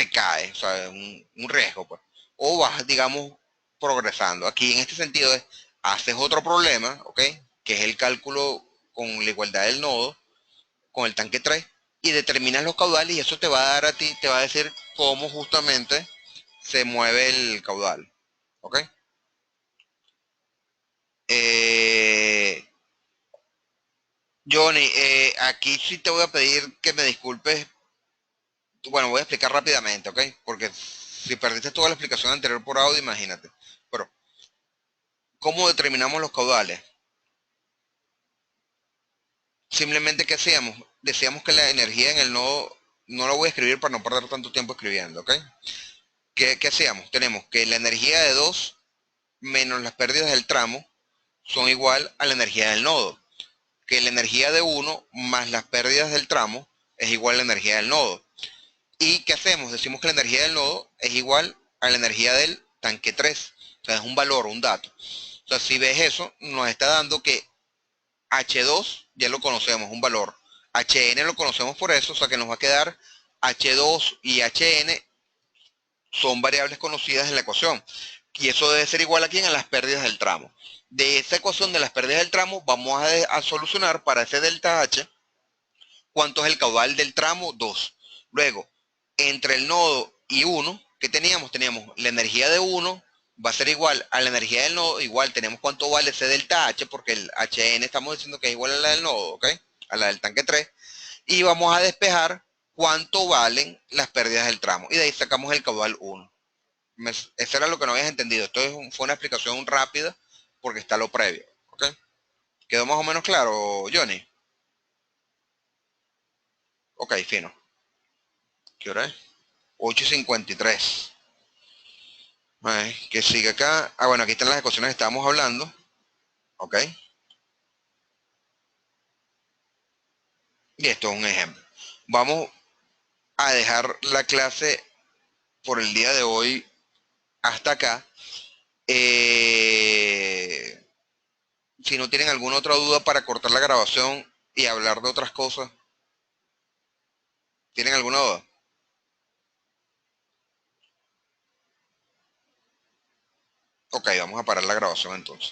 te cae, o sea, un riesgo, pues. O vas, digamos, progresando. Aquí en este sentido es, haces otro problema, ¿ok? Que es el cálculo con la igualdad del nodo, con el tanque 3, y determinas los caudales y eso te va a dar a ti, te va a decir cómo justamente se mueve el caudal, ¿ok? Eh, Johnny, aquí sí te voy a pedir que me disculpes. Bueno, voy a explicar rápidamente, ¿ok? Porque si perdiste toda la explicación anterior por audio, imagínate. Pero, ¿cómo determinamos los caudales? Simplemente, ¿qué hacíamos? Decíamos que la energía en el nodo, no lo voy a escribir para no perder tanto tiempo escribiendo, ¿ok? ¿Qué hacíamos? Tenemos que la energía de 2 menos las pérdidas del tramo son igual a la energía del nodo. Que la energía de 1 más las pérdidas del tramo es igual a la energía del nodo. ¿Y qué hacemos? Decimos que la energía del nodo es igual a la energía del tanque 3. O sea, es un valor, un dato. O sea, si ves eso, nos está dando que H2 ya lo conocemos, un valor. HN lo conocemos por eso, o sea que nos va a quedar H2 y HN son variables conocidas en la ecuación. Y eso debe ser igual aquí a las pérdidas del tramo. De esa ecuación de las pérdidas del tramo, vamos a solucionar para ese delta H cuánto es el caudal del tramo 2. Luego, entre el nodo y 1, ¿qué teníamos? Teníamos la energía de 1 va a ser igual a la energía del nodo, igual tenemos cuánto vale ese delta H, porque el HN estamos diciendo que es igual a la del nodo, ¿ok? A la del tanque 3. Y vamos a despejar cuánto valen las pérdidas del tramo. Y de ahí sacamos el caudal 1. Eso era lo que no habías entendido. Esto fue una explicación rápida porque está lo previo, ¿ok? ¿Quedó más o menos claro, Johnny? Ok, fino. ¿Qué hora es? 8:53. Que sigue acá. Ah, bueno, aquí están las ecuaciones que estábamos hablando. Ok. Y esto es un ejemplo. Vamos a dejar la clase por el día de hoy hasta acá. Eh, si no tienen alguna otra duda para cortar la grabación y hablar de otras cosas, ¿tienen alguna duda? Ok, vamos a parar la grabación entonces.